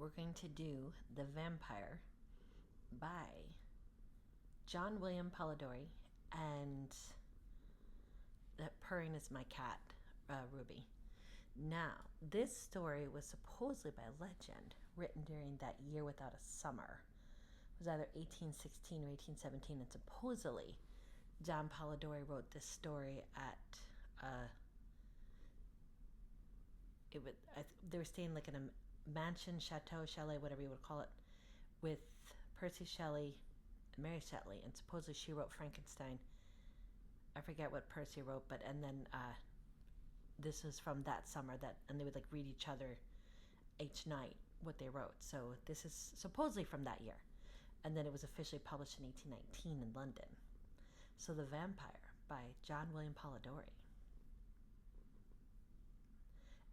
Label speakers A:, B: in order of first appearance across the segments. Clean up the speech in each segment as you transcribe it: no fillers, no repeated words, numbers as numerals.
A: we're going to do The Vampire by John William Polidori, and that purring is my cat, Ruby. Now, this story was supposedly by legend, written during that year without a summer. It was either 1816 or 1817, and supposedly John Polidori wrote this story at they were staying like in a mansion, chateau, chalet, whatever you would call it, with Percy Shelley and Mary Shelley, and supposedly she wrote Frankenstein. I forget what Percy wrote, but and then this was from that summer and they would like read each other each night what they wrote. So this is supposedly from that year, and then it was officially published in 1819 in London. So The Vampire by John William Polidori.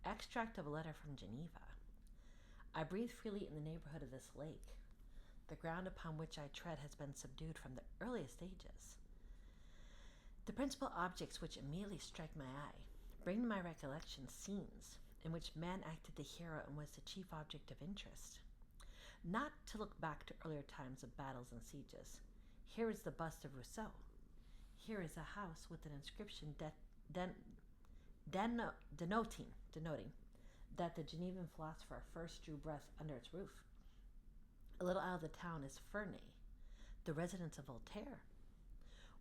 A: Extract of a letter from Geneva. I breathe freely in the neighborhood of this lake. The ground upon which I tread has been subdued from the earliest ages. The principal objects which immediately strike my eye bring to my recollection scenes in which man acted the hero and was the chief object of interest. Not to look back to earlier times of battles and sieges. Here is the bust of Rousseau. Here is a house with an inscription denoting that the Genevan philosopher first drew breath under its roof. A little out of the town is Ferney, the residence of Voltaire,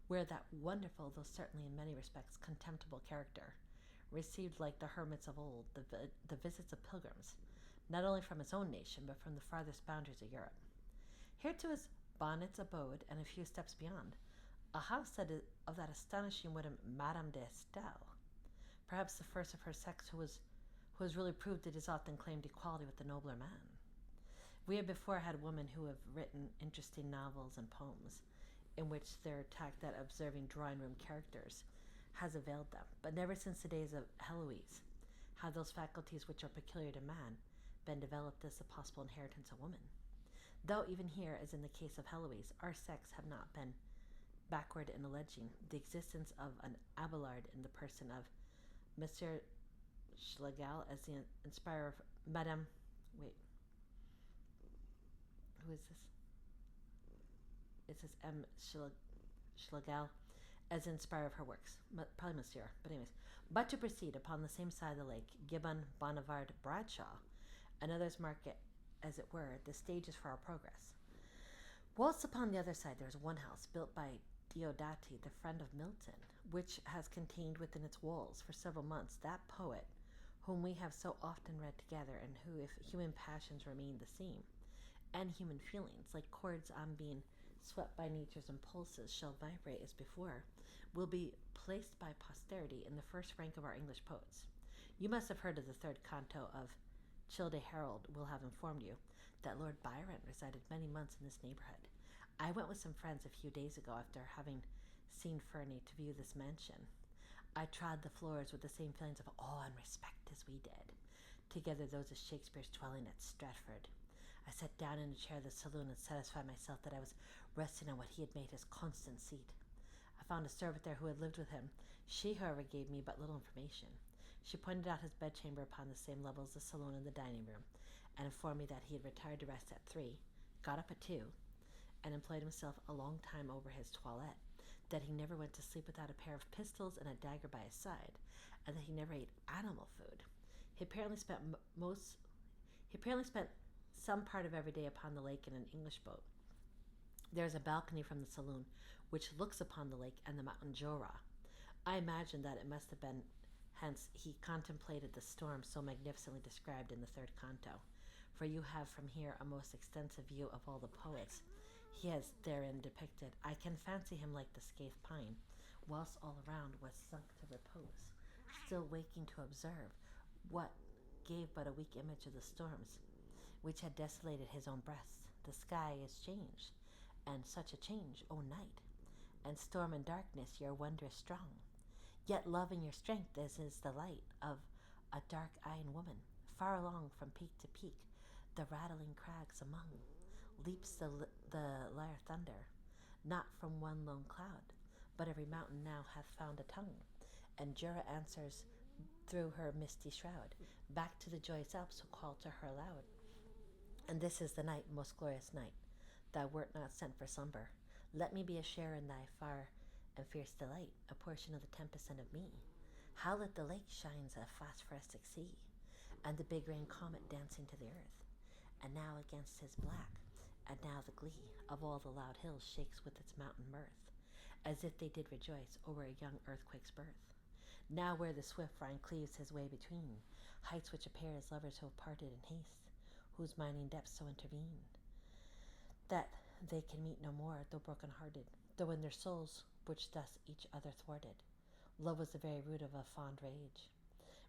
A: where that wonderful, though certainly in many respects contemptible character, received like the hermits of old the visits of pilgrims, not only from his own nation, but from the farthest boundaries of Europe. Here too is Bonnet's abode, and a few steps beyond, a house of that astonishing woman, Madame de Stael, perhaps the first of her sex who has really proved it is often claimed equality with the nobler man. We have before had women who have written interesting novels and poems in which their tact at observing drawing-room characters has availed them, but never since the days of Heloise have those faculties which are peculiar to man been developed as the possible inheritance of woman. Though even here, as in the case of Heloise, our sex have not been backward in alleging the existence of an Abelard in the person of Monsieur Schlegel as the inspirer of Madame... Wait. Who is this? It says M. Schlegel as the inspirer of her works. Probably Monsieur, but anyways. But to proceed, upon the same side of the lake, Gibbon, Bonnivard, Bradshaw, and others mark it, as it were, the stages for our progress. Whilst upon the other side there is one house built by Diodati, the friend of Milton, which has contained within its walls for several months that poet whom we have so often read together, and who, if human passions remain the same, and human feelings, like chords on being swept by nature's impulses, shall vibrate as before, will be placed by posterity in the first rank of our English poets. You must have heard of the third canto of Childe Harold will have informed you that Lord Byron resided many months in this neighborhood. I went with some friends a few days ago after having seen Ferney to view this mansion. I trod the floors with the same feelings of awe and respect as we did, together those of Shakespeare's dwelling at Stratford. I sat down in a chair of the saloon and satisfied myself that I was resting on what he had made his constant seat. I found a servant there who had lived with him. She, however, gave me but little information. She pointed out his bedchamber upon the same level as the saloon and the dining room, and informed me that he had retired to rest at 3, got up at 2, and employed himself a long time over his toilette, that he never went to sleep without a pair of pistols and a dagger by his side, and that he never ate animal food. He apparently spent some part of every day upon the lake in an English boat. There is a balcony from the saloon which looks upon the lake and the mountain Jura. I imagine that it must have been hence he contemplated the storm so magnificently described in the third canto, for you have from here a most extensive view of all the poets he has therein depicted. I can fancy him like the scathed pine, whilst all around was sunk to repose, still waking to observe what gave but a weak image of the storms which had desolated his own breast. The sky is changed, and such a change, O night, and storm and darkness your wondrous strong. Yet love in your strength as is the light of a dark-eyed woman, far along from peak to peak, the rattling crags among, leaps the lyre thunder, not from one lone cloud, but every mountain now hath found a tongue, and Jura answers through her misty shroud, back to the joyous Alps who call to her aloud. And this is the night, most glorious night. Thou wert not sent for slumber. Let me be a share in thy far and fierce delight, a portion of the tempest and of me. Howlet the lake shines a phosphorescent sea, and the big rain comet dancing to the earth. And now against his black, and now the glee of all the loud hills shakes with its mountain mirth, as if they did rejoice over a young earthquake's birth. Now where the swift Rhine cleaves his way between heights which appear as lovers who have parted in haste, whose mining depths so intervene that they can meet no more, though broken-hearted, though in their souls which thus each other thwarted, love was the very root of a fond rage,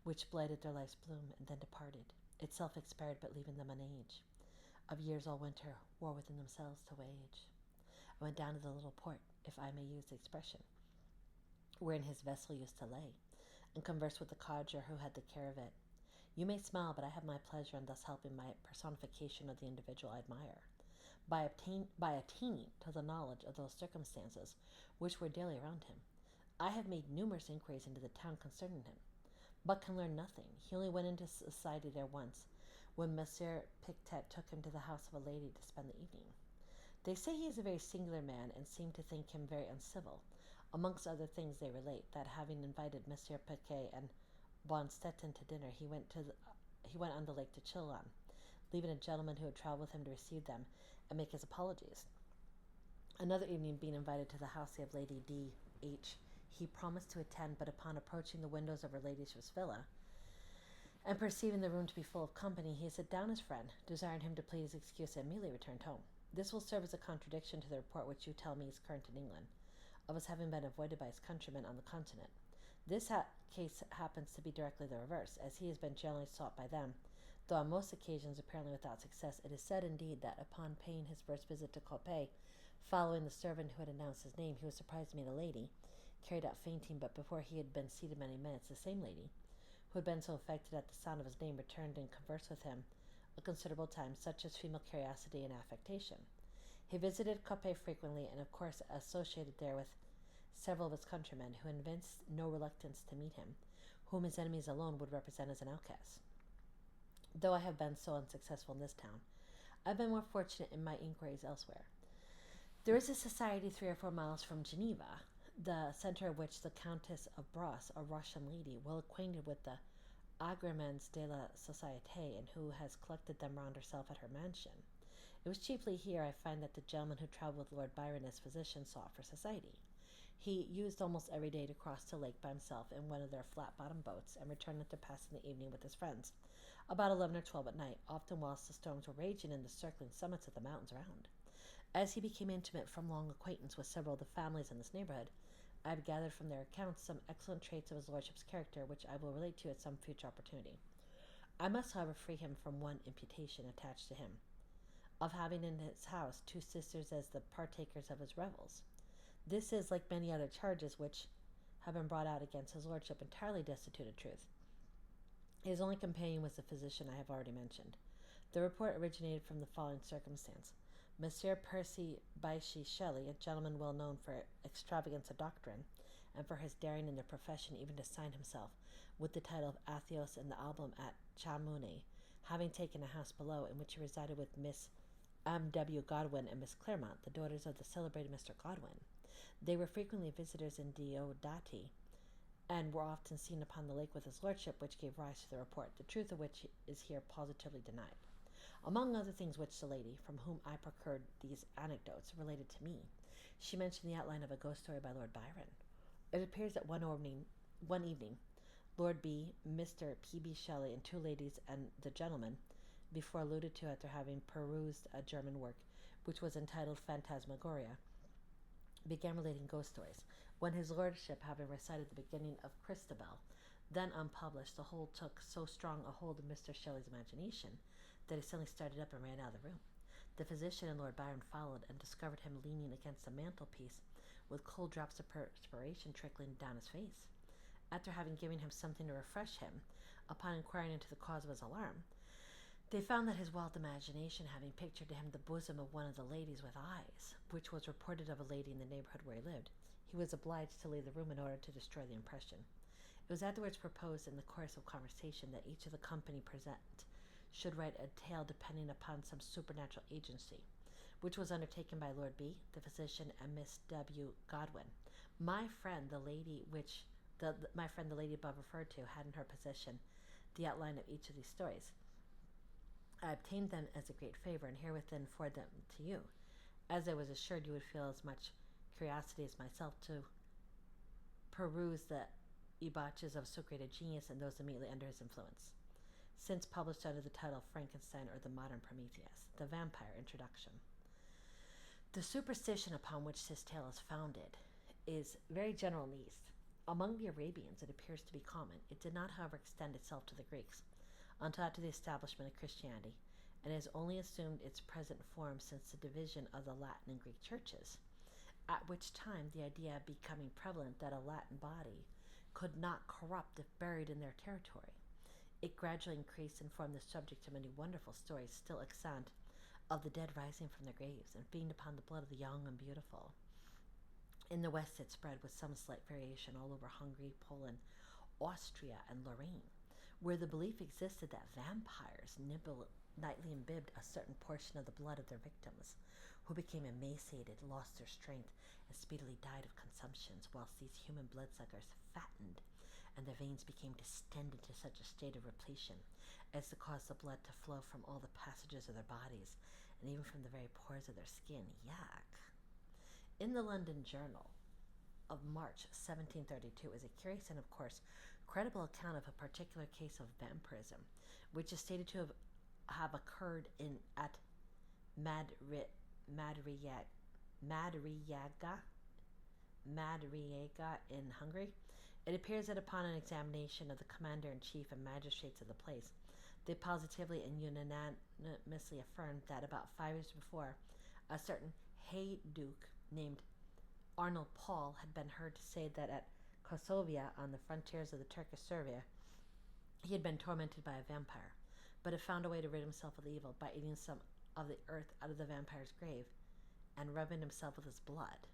A: which blighted their life's bloom and then departed, itself expired but leaving them an age of years all winter war within themselves to wage. I went down to the little port, if I may use the expression, wherein his vessel used to lay, and conversed with the codger who had the care of it. You may smile, but I have my pleasure in thus helping my personification of the individual I admire, by attaining to the knowledge of those circumstances which were daily around him. I have made numerous inquiries into the town concerning him, but can learn nothing. He only went into society there once, when Monsieur Pictet took him to the house of a lady to spend the evening. They say he is a very singular man, and seem to think him very uncivil. Amongst other things, they relate that having invited Monsieur Piquet and Bonstetten to dinner, he went on the lake to Chillon, leaving a gentleman who had traveled with him to receive them and make his apologies. Another evening, being invited to the house of Lady D.H., he promised to attend, but upon approaching the windows of her ladyship's villa, and perceiving the room to be full of company, he set down his friend, desiring him to please excuse and immediately returned home. This will serve as a contradiction to the report which you tell me is current in England, of his having been avoided by his countrymen on the continent. This case happens to be directly the reverse, as he has been generally sought by them, though on most occasions apparently without success. It is said, indeed, that upon paying his first visit to Coppet, following the servant who had announced his name, he was surprised to meet a lady, carried out fainting, but before he had been seated many minutes, the same lady, who had been so affected at the sound of his name, returned and conversed with him a considerable time, such as female curiosity and affectation. He visited Coppet frequently, and of course associated there with several of his countrymen, who evinced no reluctance to meet him, whom his enemies alone would represent as an outcast. Though I have been so unsuccessful in this town, I have been more fortunate in my inquiries elsewhere. There is a society 3 or 4 miles from Geneva, the center of which the Countess of Brosse, a Russian lady, well acquainted with the agremens de la société, and who has collected them round herself at her mansion. It was chiefly here I find that the gentleman who travelled with Lord Byron as physician sought for society. He used almost every day to cross the lake by himself in one of their flat-bottomed boats, and returned after passing the evening with his friends, about 11 or 12 at night, often whilst the storms were raging in the circling summits of the mountains around. As he became intimate from long acquaintance with several of the families in this neighbourhood, I have gathered from their accounts some excellent traits of his lordship's character, which I will relate to at some future opportunity. I must, however, free him from one imputation attached to him, of having in his house 2 sisters as the partakers of his revels. This is, like many other charges which have been brought out against his lordship, entirely destitute of truth. His only companion was the physician I have already mentioned. The report originated from the following circumstance. Monsieur Percy Bysshe Shelley, a gentleman well known for extravagance of doctrine, and for his daring in the profession even to sign himself with the title of Athos in the album at Chamonix, having taken a house below, in which he resided with Miss M.W. Godwin and Miss Claremont, the daughters of the celebrated Mr. Godwin. They were frequently visitors in Diodati, and were often seen upon the lake with his lordship, which gave rise to the report, the truth of which is here positively denied. Among other things which the lady, from whom I procured these anecdotes, related to me, she mentioned the outline of a ghost story by Lord Byron. It appears that one evening, Lord B., Mr. P.B. Shelley, and 2 ladies and the gentleman, before alluded to after having perused a German work, which was entitled Phantasmagoria, began relating ghost stories, when his lordship, having recited the beginning of Christabel, then unpublished, the whole took so strong a hold of Mr. Shelley's imagination that he suddenly started up and ran out of the room. The physician and Lord Byron followed, and discovered him leaning against the mantelpiece with cold drops of perspiration trickling down his face. After having given him something to refresh him, upon inquiring into the cause of his alarm, they found that his wild imagination having pictured to him the bosom of one of the ladies with eyes, which was reported of a lady in the neighbourhood where he lived, he was obliged to leave the room in order to destroy the impression. It was afterwards proposed in the course of conversation that each of the company present should write a tale depending upon some supernatural agency, which was undertaken by Lord B, the physician, and Miss W. Godwin. My friend, the lady above referred to, had in her possession the outline of each of these stories. I obtained them as a great favor, and herewithin forward them to you, as I was assured you would feel as much curiosity as myself to peruse the debauches of so great a genius and those immediately under his influence. Since published under the title Frankenstein or the Modern Prometheus, the Vampire Introduction. The superstition upon which this tale is founded is very general in the East. Among the Arabians it appears to be common. It did not, however, extend itself to the Greeks until after the establishment of Christianity, and has only assumed its present form since the division of the Latin and Greek churches, at which time the idea becoming prevalent that a Latin body could not corrupt if buried in their territory. It gradually increased and formed the subject of many wonderful stories still extant of the dead rising from their graves and feeding upon the blood of the young and beautiful. In the West it spread with some slight variation all over Hungary, Poland, Austria, and Lorraine, where the belief existed that vampires nightly imbibed a certain portion of the blood of their victims, who became emaciated, lost their strength, and speedily died of consumptions, whilst these human bloodsuckers fattened, and their veins became distended to such a state of repletion as to cause the blood to flow from all the passages of their bodies, and even from the very pores of their skin. Yuck! In the London Journal of March 1732 is a curious and, of course, credible account of a particular case of vampirism, which is stated to have occurred at Madriaga in Hungary. It appears that upon an examination of the commander-in-chief and magistrates of the place, they positively and unanimously affirmed that about 5 years before, a certain Hayduke named Arnold Paul had been heard to say that at Kosovia, on the frontiers of the Turkish Serbia, he had been tormented by a vampire, but had found a way to rid himself of the evil by eating some of the earth out of the vampire's grave and rubbing himself with his blood.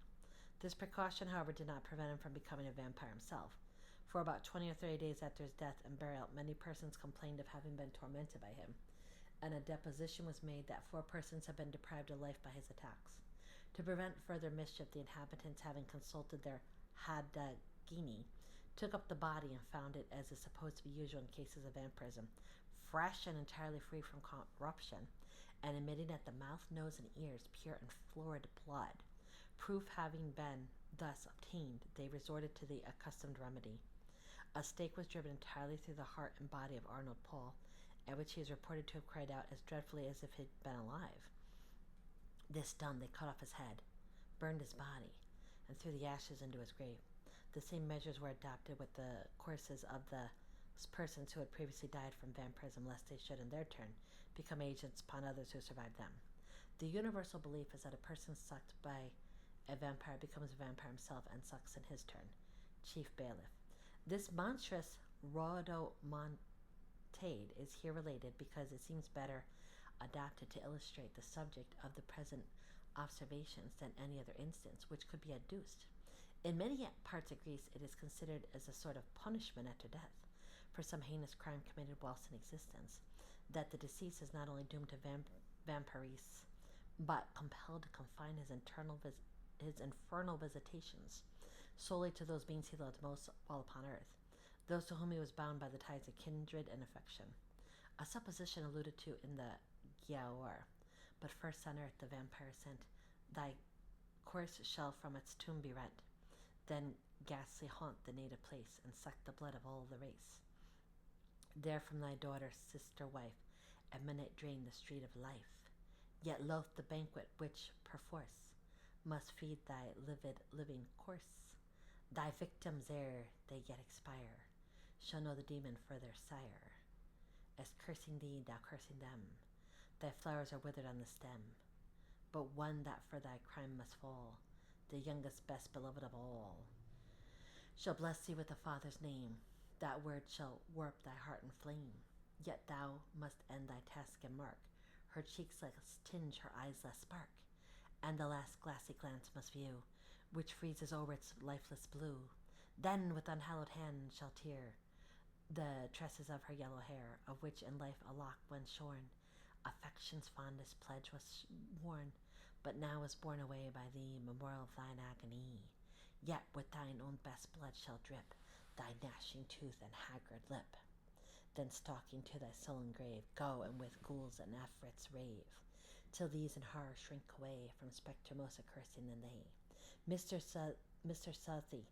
A: This precaution, however, did not prevent him from becoming a vampire himself. For about 20 or 30 days after his death and burial, many persons complained of having been tormented by him, and a deposition was made that 4 persons had been deprived of life by his attacks. To prevent further mischief, the inhabitants, having consulted their Hadagini, took up the body and found it, as is supposed to be usual in cases of vampirism, fresh and entirely free from corruption, and emitting at the mouth, nose, and ears pure and florid blood. Proof having been thus obtained, they resorted to the accustomed remedy. A stake was driven entirely through the heart and body of Arnold Paul, at which he is reported to have cried out as dreadfully as if he had been alive. This done, they cut off his head, burned his body, and threw the ashes into his grave. The same measures were adopted with the corpses of the persons who had previously died from vampirism, lest they should in their turn become agents upon others who survived them. The universal belief is that a person sucked by a vampire becomes a vampire himself and sucks in his turn. Chief Bailiff. This monstrous rhodomontade is here related because it seems better adapted to illustrate the subject of the present observations than any other instance which could be adduced. In many parts of Greece it is considered as a sort of punishment after death for some heinous crime committed whilst in existence, that the deceased is not only doomed to vampiris, but compelled to confine his infernal visitations solely to those beings he loved most while upon earth, those to whom he was bound by the ties of kindred and affection. A supposition alluded to in the Giaour. But first on earth the vampire sent, thy corse shall from its tomb be rent, then ghastly haunt the native place, and suck the blood of all the race. There from thy daughter, sister, wife, at midnight drain the street of life, yet loath the banquet which, perforce, must feed thy livid living corse. Thy victims, ere they yet expire, shall know the demon for their sire. As cursing thee, thou cursing them, thy flowers are withered on the stem, but one that for thy crime must fall, the youngest, best beloved of all, shall bless thee with the Father's name. That word shall warp thy heart in flame, yet thou must end thy task and mark her cheeks less tinge, her eyes less spark, and the last glassy glance must view, which freezes o'er its lifeless blue. Then with unhallowed hand shall tear the tresses of her yellow hair, of which in life a lock when shorn, affection's fondest pledge was worn, but now is borne away by thee, memorial of thine agony. Yet with thine own best blood shall drip thy gnashing tooth and haggard lip. Then stalking to thy sullen grave, go and with ghouls and afrits rave, till these in horror shrink away from spectre most accursing than they. Mr. Southey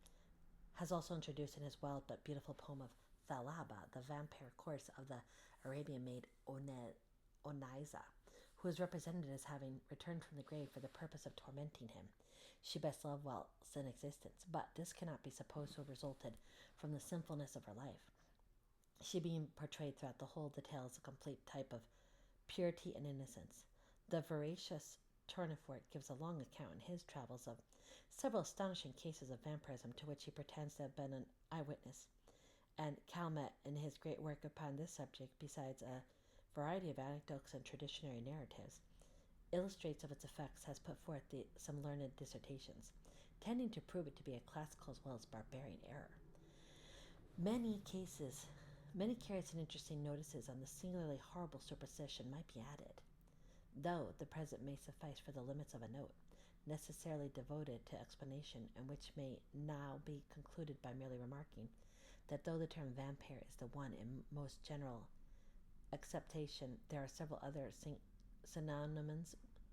A: has also introduced in his wild but beautiful poem of Thalaba the vampire chorus of the Arabian maid Oniza, who is represented as having returned from the grave for the purpose of tormenting him. She best loved whilst in existence, but this cannot be supposed to have resulted from the sinfulness of her life. She being portrayed throughout the whole of the tale as a complete type of purity and innocence. The voracious Tournefort gives a long account in his travels of several astonishing cases of vampirism to which he pretends to have been an eyewitness, and Calmet, in his great work upon this subject, besides a variety of anecdotes and traditionary narratives, illustrates of its effects, has put forth some learned dissertations, tending to prove it to be a classical as well as barbarian error. Many curious and interesting notices on the singularly horrible superstition might be added, though the present may suffice for the limits of a note, necessarily devoted to explanation, and which may now be concluded by merely remarking that though the term vampire is the one in most general acceptation, there are several other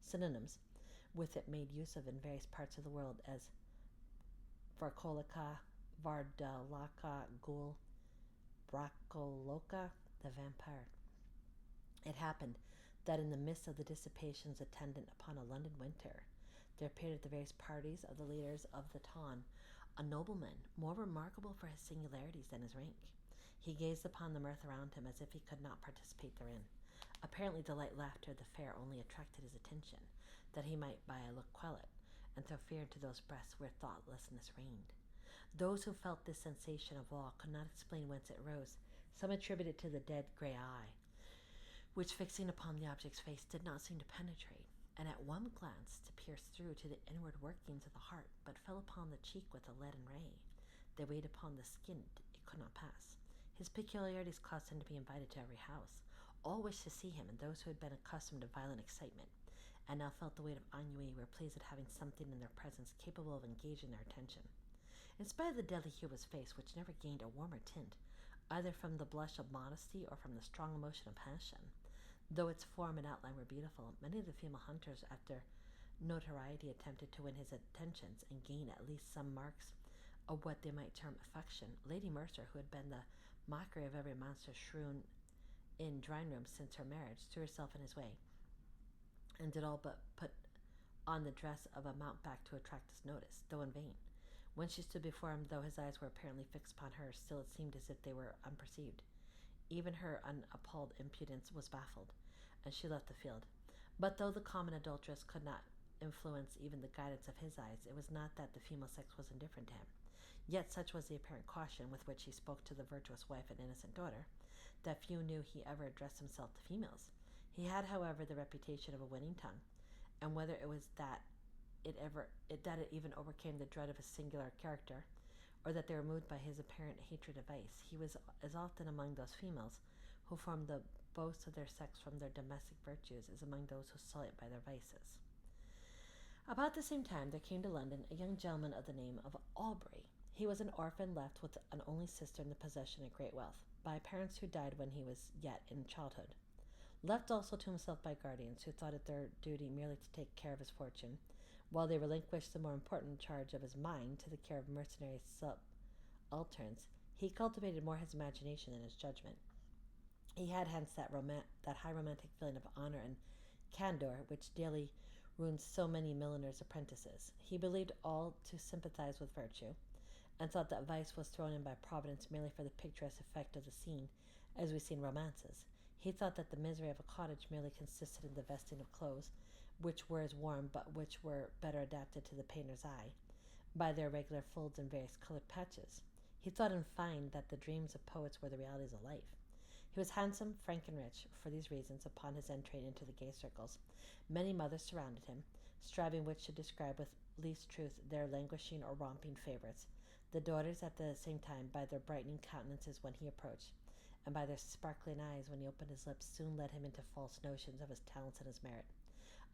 A: synonyms with it made use of in various parts of the world, as Varkolica, Vardalaka, Ghoul, Bracoloka, the vampire. It happened that in the midst of the dissipations attendant upon a London winter, there appeared at the various parties of the leaders of the town a nobleman more remarkable for his singularities than his rank. He gazed upon the mirth around him as if he could not participate therein. Apparently the light laughter of the fair only attracted his attention, that he might by a look quell it, and throw fear into those breasts where thoughtlessness reigned. Those who felt this sensation of awe could not explain whence it arose. Some attributed it to the dead grey eye, which fixing upon the object's face did not seem to penetrate, and at one glance to pierce through to the inward workings of the heart, but fell upon the cheek with a leaden ray. They weighed upon the skin, it could not pass. His peculiarities caused him to be invited to every house. All wished to see him, and those who had been accustomed to violent excitement, and now felt the weight of ennui, were pleased at having something in their presence capable of engaging their attention. In spite of the deadly hue of his face, which never gained a warmer tint, either from the blush of modesty or from the strong emotion of passion, though its form and outline were beautiful, many of the female hunters, after notoriety, attempted to win his attentions and gain at least some marks of what they might term affection. Lady Mercer, who had been the mockery of every monster strewn in drawing-rooms since her marriage, threw herself in his way, and did all but put on the dress of a mountebank to attract his notice, though in vain. When she stood before him, though his eyes were apparently fixed upon her, still it seemed as if they were unperceived. Even her unappalled impudence was baffled, and she left the field. But though the common adulteress could not influence even the guidance of his eyes, it was not that the female sex was indifferent to him. Yet such was the apparent caution with which he spoke to the virtuous wife and innocent daughter, that few knew he ever addressed himself to females. He had, however, the reputation of a winning tongue, and whether it was that it even overcame the dread of his singular character, or that they were moved by his apparent hatred of vice, he was as often among those females who formed the boast of their sex from their domestic virtues as among those who sully it by their vices. About the same time there came to London a young gentleman of the name of Aubrey. He was an orphan left with an only sister in the possession of great wealth, by parents who died when he was yet in childhood. Left also to himself by guardians who thought it their duty merely to take care of his fortune, while they relinquished the more important charge of his mind to the care of mercenary subalterns, he cultivated more his imagination than his judgment. He had hence that high romantic feeling of honor and candor which daily ruins so many milliners' apprentices. He believed all to sympathize with virtue, and thought that vice was thrown in by Providence merely for the picturesque effect of the scene, as we see in romances. He thought that the misery of a cottage merely consisted in the vesting of clothes, which were as warm, but which were better adapted to the painter's eye, by their regular folds and various colored patches. He thought, in fine, that the dreams of poets were the realities of life. He was handsome, frank, and rich. For these reasons, upon his entry into the gay circles, many mothers surrounded him, striving which should describe with least truth their languishing or romping favorites. The daughters, at the same time, by their brightening countenances when he approached, and by their sparkling eyes when he opened his lips, soon led him into false notions of his talents and his merit.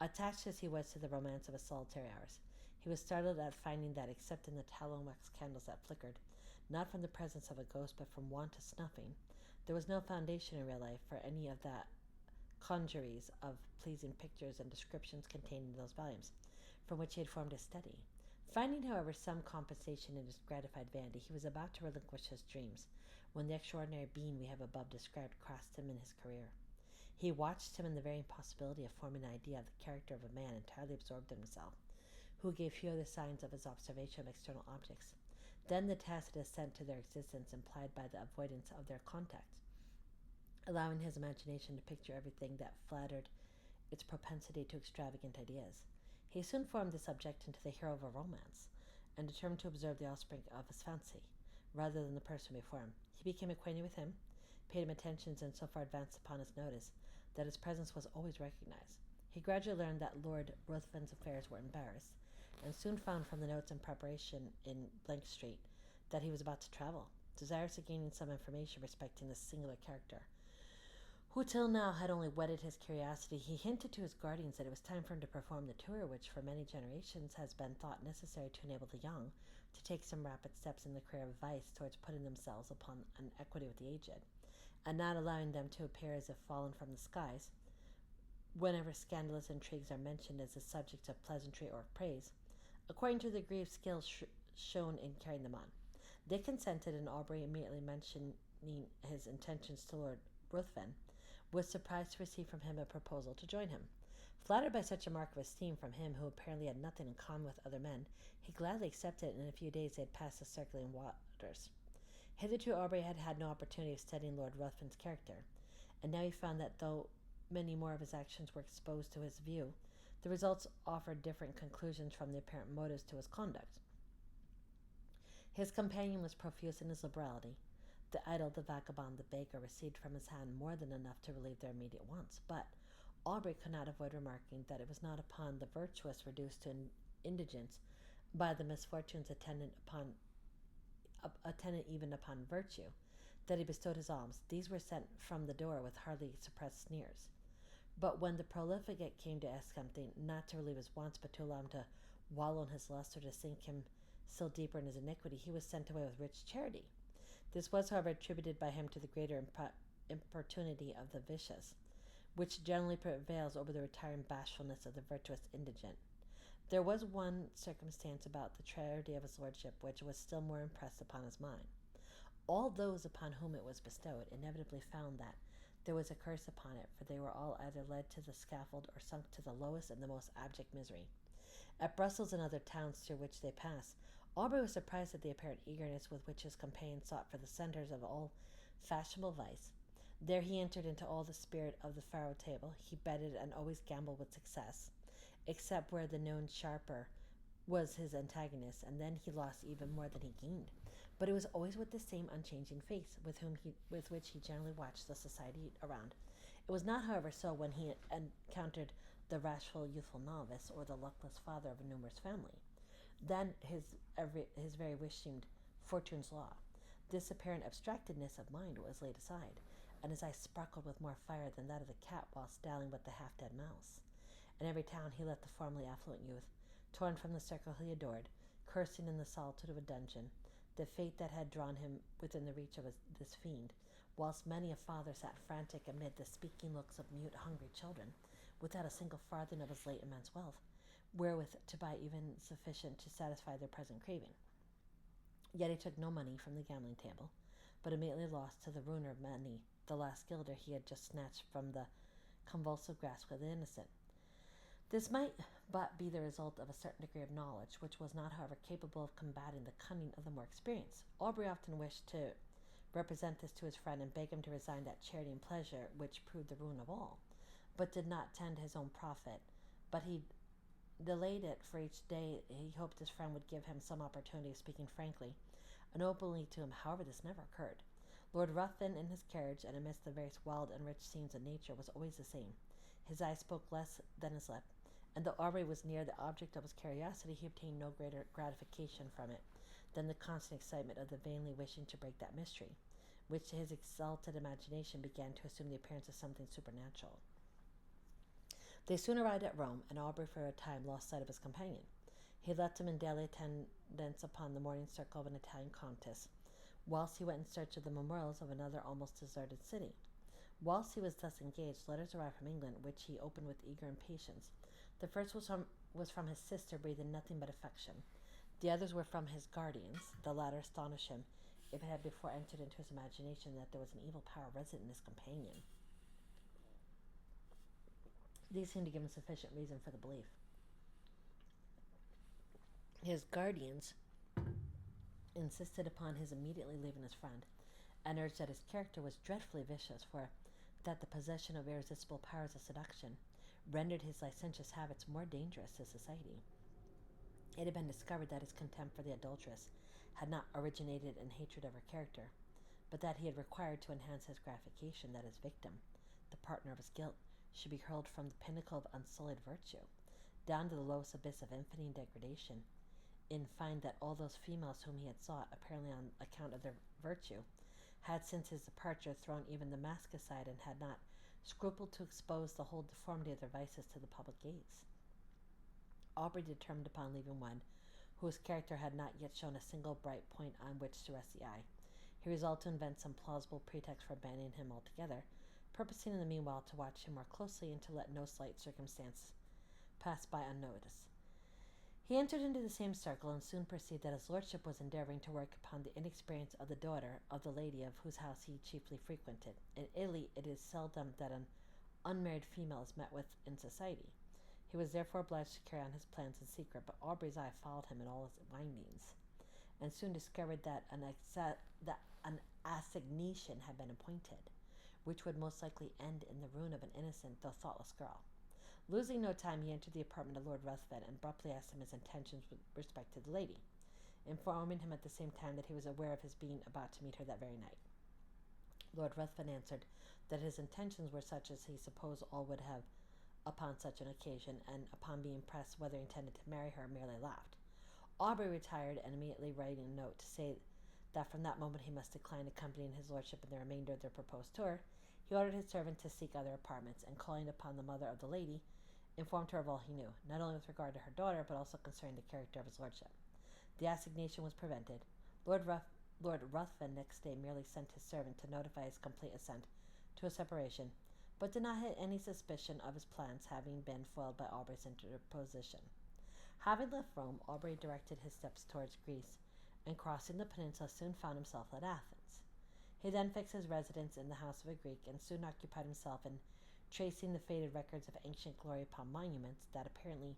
A: Attached as he was to the romance of his solitary hours, he was startled at finding that, except in the tallow and wax candles that flickered, not from the presence of a ghost but from want of snuffing, there was no foundation in real life for any of that congeries of pleasing pictures and descriptions contained in those volumes, from which he had formed his study. Finding, however, some compensation in his gratified vanity, he was about to relinquish his dreams, when the extraordinary being we have above described crossed him in his career. He watched him in the very impossibility of forming an idea of the character of a man entirely absorbed in himself, who gave few other signs of his observation of external objects. Then the tacit assent to their existence implied by the avoidance of their contact, allowing his imagination to picture everything that flattered its propensity to extravagant ideas. He soon formed the subject into the hero of a romance, and determined to observe the offspring of his fancy, rather than the person before him. He became acquainted with him, paid him attentions, and so far advanced upon his notice that his presence was always recognized. He gradually learned that Lord Ruthven's affairs were embarrassed, and soon found from the notes in preparation in Street that he was about to travel. Desirous of gaining some information respecting this singular character, who till now had only whetted his curiosity, he hinted to his guardians that it was time for him to perform the tour which for many generations has been thought necessary to enable the young to take some rapid steps in the career of vice towards putting themselves upon an equity with the aged, and not allowing them to appear as if fallen from the skies, whenever scandalous intrigues are mentioned as the subjects of pleasantry or praise, according to the degree of skill shown in carrying them on. They consented, and Aubrey, immediately mentioning his intentions to Lord Ruthven, was surprised to receive from him a proposal to join him. Flattered by such a mark of esteem from him, who apparently had nothing in common with other men, he gladly accepted it, and in a few days they had passed the circling waters. Hitherto Aubrey had had no opportunity of studying Lord Ruthven's character, and now he found that though many more of his actions were exposed to his view, the results offered different conclusions from the apparent motives to his conduct. His companion was profuse in his liberality. The idle, the vagabond, the beggar received from his hand more than enough to relieve their immediate wants, but Aubrey could not avoid remarking that it was not upon the virtuous reduced to indigence by the misfortunes attendant even upon virtue that he bestowed his alms. These were sent from the door with hardly suppressed sneers. But when the profligate came to ask something, not to relieve his wants, but to allow him to wallow in his lust or to sink him still deeper in his iniquity, he was sent away with rich charity. This was, however, attributed by him to the greater importunity of the vicious, which generally prevails over the retiring bashfulness of the virtuous indigent. There was one circumstance about the charity of his lordship which was still more impressed upon his mind. All those upon whom it was bestowed inevitably found that there was a curse upon it, for they were all either led to the scaffold or sunk to the lowest and the most abject misery. At Brussels and other towns through which they passed, Aubrey was surprised at the apparent eagerness with which his companion sought for the centres of all fashionable vice. There he entered into all the spirit of the faro table. He betted and always gambled with success, except where the known sharper was his antagonist, and then he lost even more than he gained. But it was always with the same unchanging face with which he generally watched the society around. It was not, however, so when he encountered the rashful youthful novice or the luckless father of a numerous family. Then his very wish seemed fortune's law. This apparent abstractedness of mind was laid aside, and his eyes sparkled with more fire than that of the cat whilst dallying with the half-dead mouse. In every town he left the formerly affluent youth, torn from the circle he adored, cursing in the solitude of a dungeon the fate that had drawn him within the reach of this fiend, whilst many a father sat frantic amid the speaking looks of mute, hungry children, without a single farthing of his late immense wealth, wherewith to buy even sufficient to satisfy their present craving. Yet he took no money from the gambling table, but immediately lost, to the ruin of many, the last guilder he had just snatched from the convulsive grasp of the innocent. This might but be the result of a certain degree of knowledge, which was not, however, capable of combating the cunning of the more experienced. Aubrey often wished to represent this to his friend and beg him to resign that charity and pleasure which proved the ruin of all, but did not tend his own profit. But he delayed it for each day. He hoped his friend would give him some opportunity of speaking frankly and openly to him. However, this never occurred. Lord Ruthven, in his carriage and amidst the various wild and rich scenes of nature, was always the same. His eye spoke less than his lip, and though Aubrey was near the object of his curiosity, he obtained no greater gratification from it than the constant excitement of the vainly wishing to break that mystery, which to his exalted imagination began to assume the appearance of something supernatural. They soon arrived at Rome, and Aubrey for a time lost sight of his companion. He left him in daily attendance upon the morning circle of an Italian countess, whilst he went in search of the memorials of another almost deserted city. Whilst he was thus engaged, letters arrived from England, which he opened with eager impatience. The first was from his sister, breathing nothing but affection. The others were from his guardians. The latter astonished him, if it had before entered into his imagination that there was an evil power resident in his companion. These seemed to give him sufficient reason for the belief. His guardians insisted upon his immediately leaving his friend, and urged that his character was dreadfully vicious, for that the possession of irresistible powers of seduction rendered his licentious habits more dangerous to society. It had been discovered that his contempt for the adulteress had not originated in hatred of her character, but that he had required to enhance his gratification that his victim, the partner of his guilt, should be hurled from the pinnacle of unsullied virtue down to the lowest abyss of infamy and degradation. In fine, that all those females whom he had sought, apparently on account of their virtue, had since his departure thrown even the mask aside, and had not scrupled to expose the whole deformity of their vices to the public gaze. Aubrey determined upon leaving one whose character had not yet shown a single bright point on which to rest the eye. He resolved to invent some plausible pretext for abandoning him altogether, purposing in the meanwhile to watch him more closely and to let no slight circumstance pass by unnoticed. He entered into the same circle, and soon perceived that his lordship was endeavouring to work upon the inexperience of the daughter of the lady of whose house he chiefly frequented. In Italy it is seldom that an unmarried female is met with in society. He was therefore obliged to carry on his plans in secret, but Aubrey's eye followed him in all his windings, and soon discovered that an assignation had been appointed, which would most likely end in the ruin of an innocent though thoughtless girl. Losing no time, he entered the apartment of Lord Ruthven, and abruptly asked him his intentions with respect to the lady, informing him at the same time that he was aware of his being about to meet her that very night. Lord Ruthven answered that his intentions were such as he supposed all would have upon such an occasion, and upon being pressed whether he intended to marry her, merely laughed. Aubrey retired, and immediately writing a note to say that from that moment he must decline accompanying his lordship in the remainder of their proposed tour, he ordered his servant to seek other apartments, and calling upon the mother of the lady, informed her of all he knew, not only with regard to her daughter, but also concerning the character of his lordship. The assignation was prevented. Lord Ruthven next day merely sent his servant to notify his complete assent to a separation, but did not hit any suspicion of his plans having been foiled by Aubrey's interposition. Having left Rome, Aubrey directed his steps towards Greece, and crossing the peninsula soon found himself at Athens. He then fixed his residence in the house of a Greek, and soon occupied himself in tracing the faded records of ancient glory upon monuments that, apparently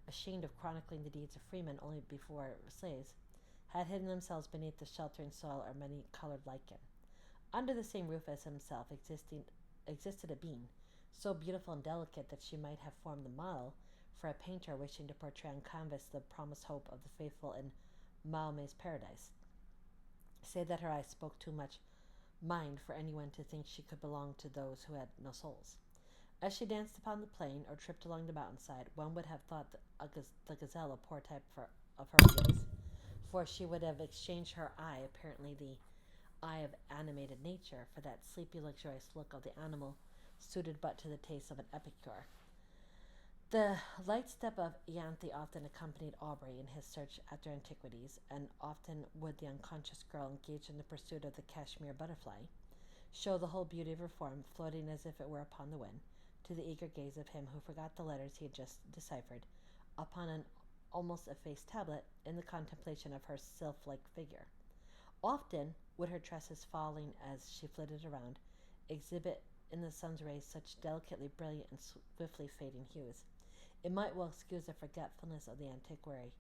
A: ashamed of chronicling the deeds of freemen only before slaves, had hidden themselves beneath the sheltering soil or many-colored lichen. Under the same roof as himself existed a being, so beautiful and delicate that she might have formed the model for a painter wishing to portray on canvas the promised hope of the faithful in Mahomet's paradise, save that her eyes spoke too much mind for anyone to think she could belong to those who had no souls. As she danced upon the plain or tripped along the mountainside, one would have thought the gazelle a poor type of her beauties, for she would have exchanged her eye, apparently the eye of animated nature, for that sleepy, luxurious look of the animal suited but to the taste of an epicure. The light step of Ianthe often accompanied Aubrey in his search after antiquities, and often would the unconscious girl engaged in the pursuit of the cashmere butterfly show the whole beauty of her form, floating as if it were upon the wind, to the eager gaze of him who forgot the letters he had just deciphered upon an almost effaced tablet in the contemplation of her sylph-like figure. Often would her tresses, falling as she flitted around, exhibit in the sun's rays such delicately brilliant and swiftly fading hues. It might well excuse the forgetfulness of the antiquary,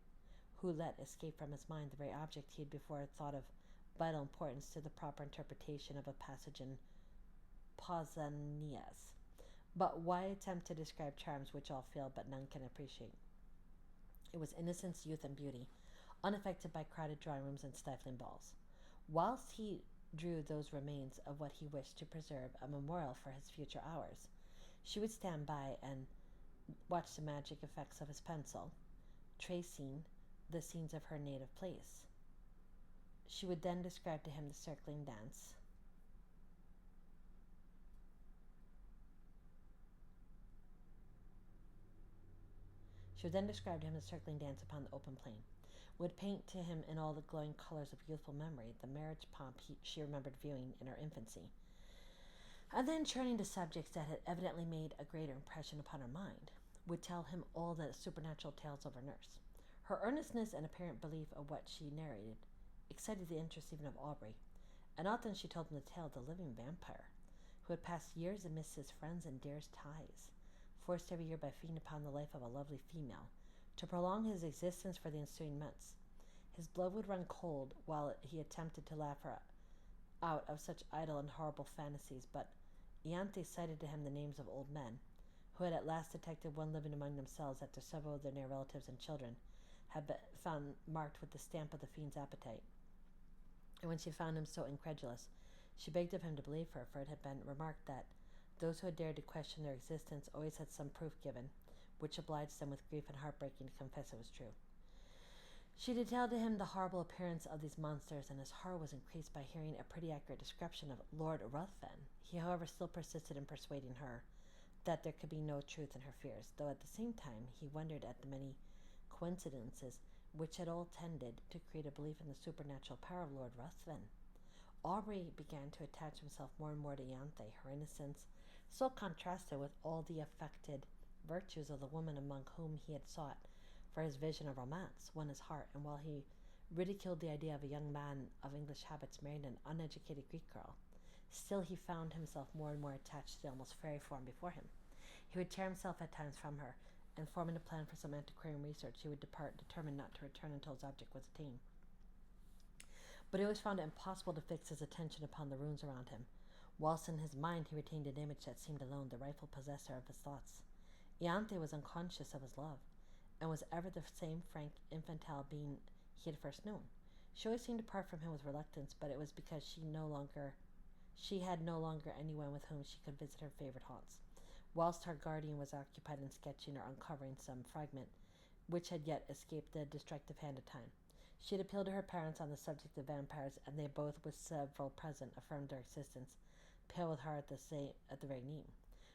A: who let escape from his mind the very object he had before thought of vital importance to the proper interpretation of a passage in Pausanias. But why attempt to describe charms which all feel but none can appreciate? It was innocence, youth, and beauty, unaffected by crowded drawing rooms and stifling balls. Whilst he drew those remains of what he wished to preserve a memorial for his future hours, she would stand by and watch the magic effects of his pencil, tracing the scenes of her native place. She would then describe to him the circling dance. She would then describe to him the circling dance upon the open plain, would paint to him in all the glowing colors of youthful memory the marriage pomp she remembered viewing in her infancy, and then turning to subjects that had evidently made a greater impression upon her mind, would tell him all the supernatural tales of her nurse. Her earnestness and apparent belief of what she narrated excited the interest even of Aubrey, and often she told him the tale of the living vampire, who had passed years amidst his friends and dearest ties, forced every year by feeding upon the life of a lovely female, to prolong his existence for the ensuing months. His blood would run cold while he attempted to laugh her out of such idle and horrible fantasies, but Ianthe cited to him the names of old men, who had at last detected one living among themselves after several of their near relatives and children had been found marked with the stamp of the fiend's appetite. And when she found him so incredulous, she begged of him to believe her, for it had been remarked that those who had dared to question their existence always had some proof given, which obliged them with grief and heartbreaking to confess it was true. She detailed to him the horrible appearance of these monsters, and his horror was increased by hearing a pretty accurate description of Lord Ruthven. He, however, still persisted in persuading her that there could be no truth in her fears, though at the same time he wondered at the many coincidences which had all tended to create a belief in the supernatural power of Lord Ruthven. Aubrey began to attach himself more and more to Ianthe. Her innocence so contrasted with all the affected virtues of the woman among whom he had sought for his vision of romance, won his heart, and while he ridiculed the idea of a young man of English habits marrying an uneducated Greek girl, still he found himself more and more attached to the almost fairy form before him. He would tear himself at times from her, and forming a plan for some antiquarian research, he would depart, determined not to return until his object was attained. But he always found it impossible to fix his attention upon the ruins around him, whilst in his mind he retained an image that seemed alone the rightful possessor of his thoughts. Ianthe was unconscious of his love, and was ever the same frank, infantile being he had first known. She always seemed to part from him with reluctance, but it was because she had no longer anyone with whom she could visit her favorite haunts, whilst her guardian was occupied in sketching or uncovering some fragment which had yet escaped the destructive hand of time. She had appealed to her parents on the subject of vampires, and they both, with several present, affirmed their existence, pale with horror at the very name.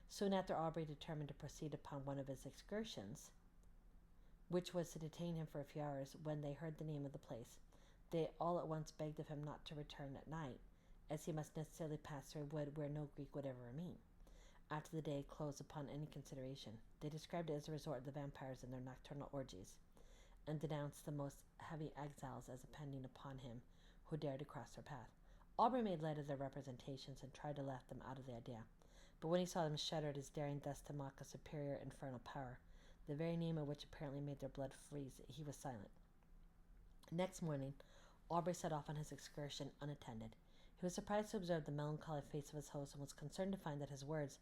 A: Soon after, Aubrey determined to proceed upon one of his excursions, which was to detain him for a few hours. When they heard the name of the place, they all at once begged of him not to return at night, as he must necessarily pass through a wood where no Greek would ever remain, after the day closed upon any consideration. They described it as a resort of the vampires in their nocturnal orgies, and denounced the most heavy exiles as impending upon him who dared to cross their path. Aubrey made light of their representations and tried to laugh them out of the idea, but when he saw them shudder at his daring thus to mock a superior infernal power, the very name of which apparently made their blood freeze, he was silent. Next morning, Aubrey set off on his excursion unattended. He was surprised to observe the melancholy face of his host, and was concerned to find that his words,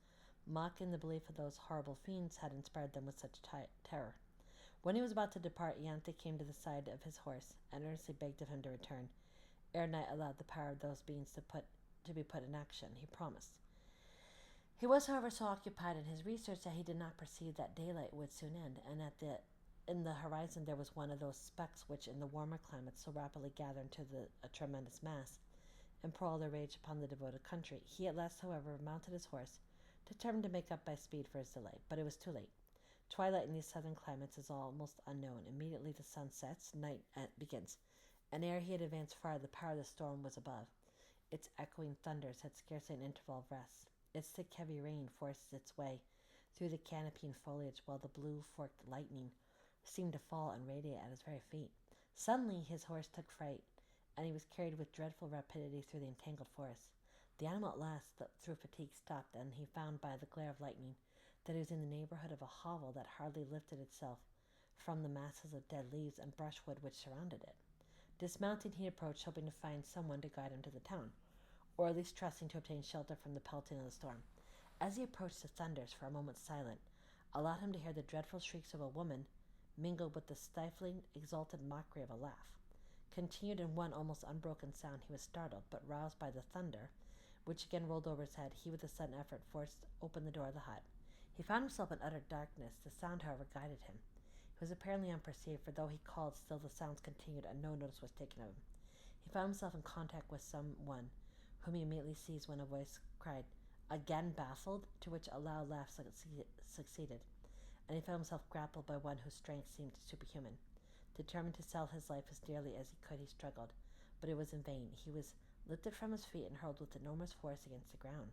A: mocking the belief of those horrible fiends, had inspired them with such terror. When he was about to depart, Ianthe came to the side of his horse, and earnestly begged of him to return, ere night allowed the power of those beings to be put in action. He promised. He was, however, so occupied in his research that he did not perceive that daylight would soon end, and in the horizon there was one of those specks which in the warmer climates so rapidly gather into a tremendous mass, and pour all their rage upon the devoted country. He at last, however, mounted his horse, determined to make up by speed for his delay, but it was too late. Twilight in these southern climates is almost unknown. Immediately the sun sets, night begins, and ere he had advanced far, the power of the storm was above. Its echoing thunders had scarcely an interval of rest. Its thick, heavy rain forces its way through the canopy and foliage, while the blue forked lightning seemed to fall and radiate at his very feet. Suddenly his horse took fright, and he was carried with dreadful rapidity through the entangled forest. The animal at last, through fatigue, stopped, and he found by the glare of lightning that he was in the neighborhood of a hovel that hardly lifted itself from the masses of dead leaves and brushwood which surrounded it. Dismounting, he approached, hoping to find someone to guide him to the town, or at least trusting to obtain shelter from the pelting of the storm. As he approached, the thunders, for a moment silent, allowed him to hear the dreadful shrieks of a woman, mingled with the stifling, exultant mockery of a laugh. Continued in one almost unbroken sound, he was startled, but roused by the thunder, which again rolled over his head. He, with a sudden effort, forced open the door of the hut. He found himself in utter darkness. The sound, however, guided him. He was apparently unperceived, for though he called, still the sounds continued, and no notice was taken of him. He found himself in contact with someone whom he immediately seized when a voice cried, again baffled, to which a loud laugh succeeded, and he found himself grappled by one whose strength seemed superhuman. Determined to sell his life as dearly as he could, he struggled, but it was in vain. He was lifted from his feet and hurled with enormous force against the ground.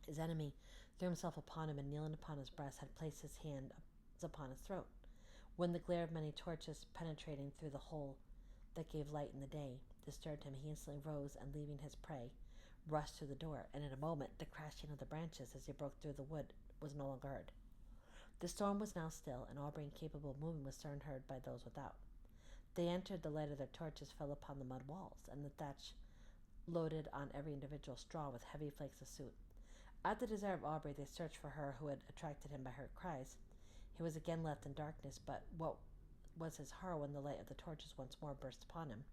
A: His enemy threw himself upon him and, kneeling upon his breast, had placed his hands upon his throat. When the glare of many torches penetrating through the hole that gave light in the day disturbed him, he instantly rose and, leaving his prey, rushed through the door, and in a moment the crashing of the branches as he broke through the wood was no longer heard. The storm was now still, and Aubrey, incapable of moving, was soon heard by those without. They entered. The light of their torches fell upon the mud walls, and the thatch loaded on every individual straw with heavy flakes of soot. At the desire of Aubrey, they searched for her who had attracted him by her cries. He was again left in darkness, but what was his horror when the light of the torches once more burst upon him,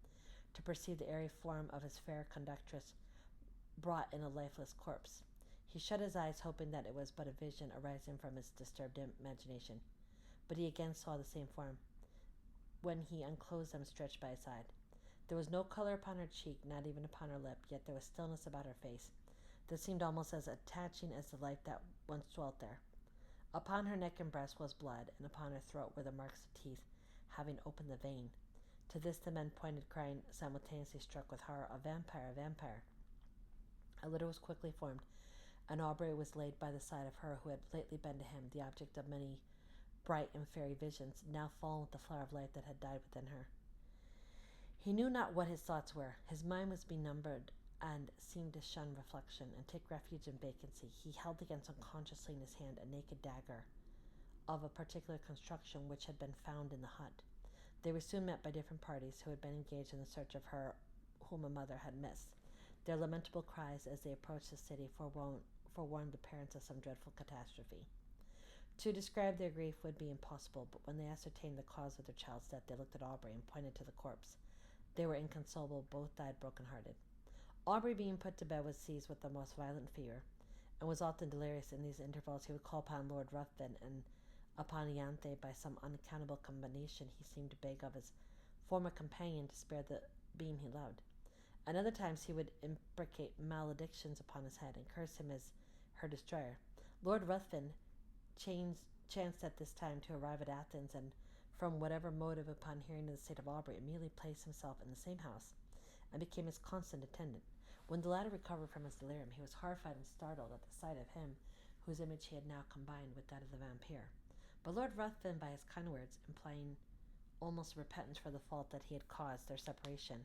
A: to perceive the airy form of his fair conductress brought in a lifeless corpse. He shut his eyes, hoping that it was but a vision arising from his disturbed imagination, but he again saw the same form when he unclosed them, stretched by his side. There was no color upon her cheek, not even upon her lip, yet there was stillness about her face that seemed almost as attaching as the light that once dwelt there. Upon her neck and breast was blood, and upon her throat were the marks of teeth, having opened the vein. To this the men pointed, crying, simultaneously struck with horror, a vampire, a vampire. A litter was quickly formed, and Aubrey was laid by the side of her who had lately been to him the object of many bright and fairy visions, now fallen with the flower of light that had died within her. He knew not what his thoughts were. His mind was benumbed and seemed to shun reflection and take refuge in vacancy. He held against unconsciously in his hand a naked dagger of a particular construction which had been found in the hut. They were soon met by different parties who had been engaged in the search of her whom a mother had missed. Their lamentable cries as they approached the city forewarned the parents of some dreadful catastrophe. To describe their grief would be impossible, but when they ascertained the cause of their child's death, they looked at Aubrey and pointed to the corpse. They were inconsolable, both died broken-hearted. Aubrey, being put to bed, was seized with the most violent fever, and was often delirious. In these intervals he would call upon Lord Ruthven, and upon Ianthe, by some unaccountable combination, he seemed to beg of his former companion to spare the being he loved. And other times he would imprecate maledictions upon his head, and curse him as her destroyer. Lord Ruthven chanced at this time to arrive at Athens, and from whatever motive, upon hearing of the state of Aubrey, immediately placed himself in the same house, and became his constant attendant. When the latter recovered from his delirium, he was horrified and startled at the sight of him whose image he had now combined with that of the vampire. But Lord Ruthven, by his kind words, implying almost repentance for the fault that he had caused their separation,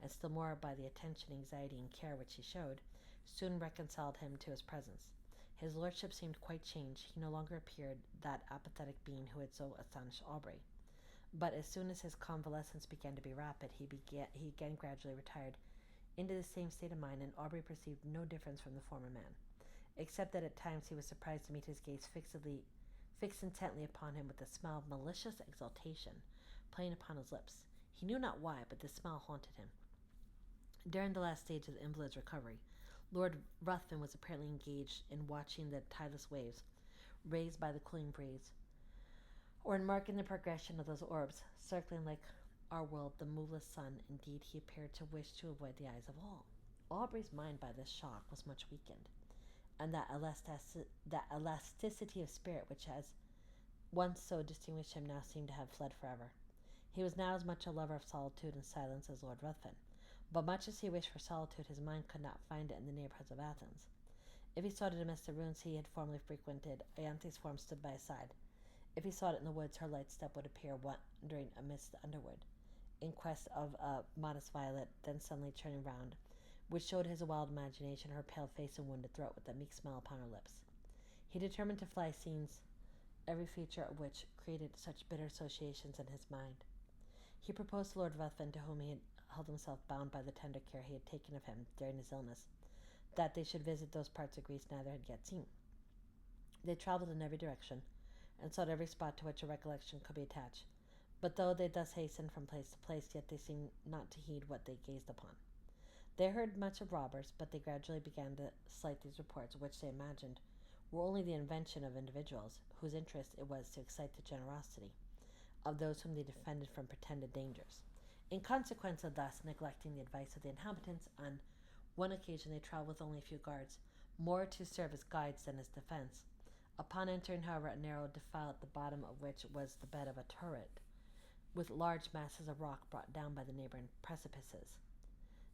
A: and still more by the attention, anxiety, and care which he showed, soon reconciled him to his presence. His lordship seemed quite changed. He no longer appeared that apathetic being who had so astonished Aubrey. But as soon as his convalescence began to be rapid, he again gradually retired into the same state of mind, and Aubrey perceived no difference from the former man, except that at times he was surprised to meet his gaze fixed intently upon him, with a smile of malicious exultation playing upon his lips. He knew not why, but this smile haunted him. During the last stage of the invalid's recovery, Lord Ruthven was apparently engaged in watching the tideless waves raised by the cooling breeze, or in marking the progression of those orbs circling like our world the moveless sun. Indeed, he appeared to wish to avoid the eyes of all. Aubrey's mind by this shock was much weakened, and that elasticity of spirit which has once so distinguished him now seemed to have fled forever. He was now as much a lover of solitude and silence as Lord Ruthven, but much as he wished for solitude, his mind could not find it in the neighborhoods of Athens. If he sought it amidst the ruins he had formerly frequented, Ianthe's form stood by his side. If he sought it in the woods, her light step would appear wandering amidst the underwood, in quest of a modest violet, then suddenly turning round, which showed his wild imagination her pale face and wounded throat, with a meek smile upon her lips. He determined to fly scenes, every feature of which created such bitter associations in his mind. He proposed to Lord Ruthven, to whom he had held himself bound by the tender care he had taken of him during his illness, that they should visit those parts of Greece neither had yet seen. They travelled in every direction, and sought every spot to which a recollection could be attached. But though they thus hastened from place to place, yet they seemed not to heed what they gazed upon. They heard much of robbers, but they gradually began to slight these reports, which they imagined were only the invention of individuals, whose interest it was to excite the generosity of those whom they defended from pretended dangers. In consequence of thus neglecting the advice of the inhabitants, on one occasion they travelled with only a few guards, more to serve as guides than as defence. Upon entering, however, a narrow defile at the bottom of which was the bed of a turret, with large masses of rock brought down by the neighbouring precipices,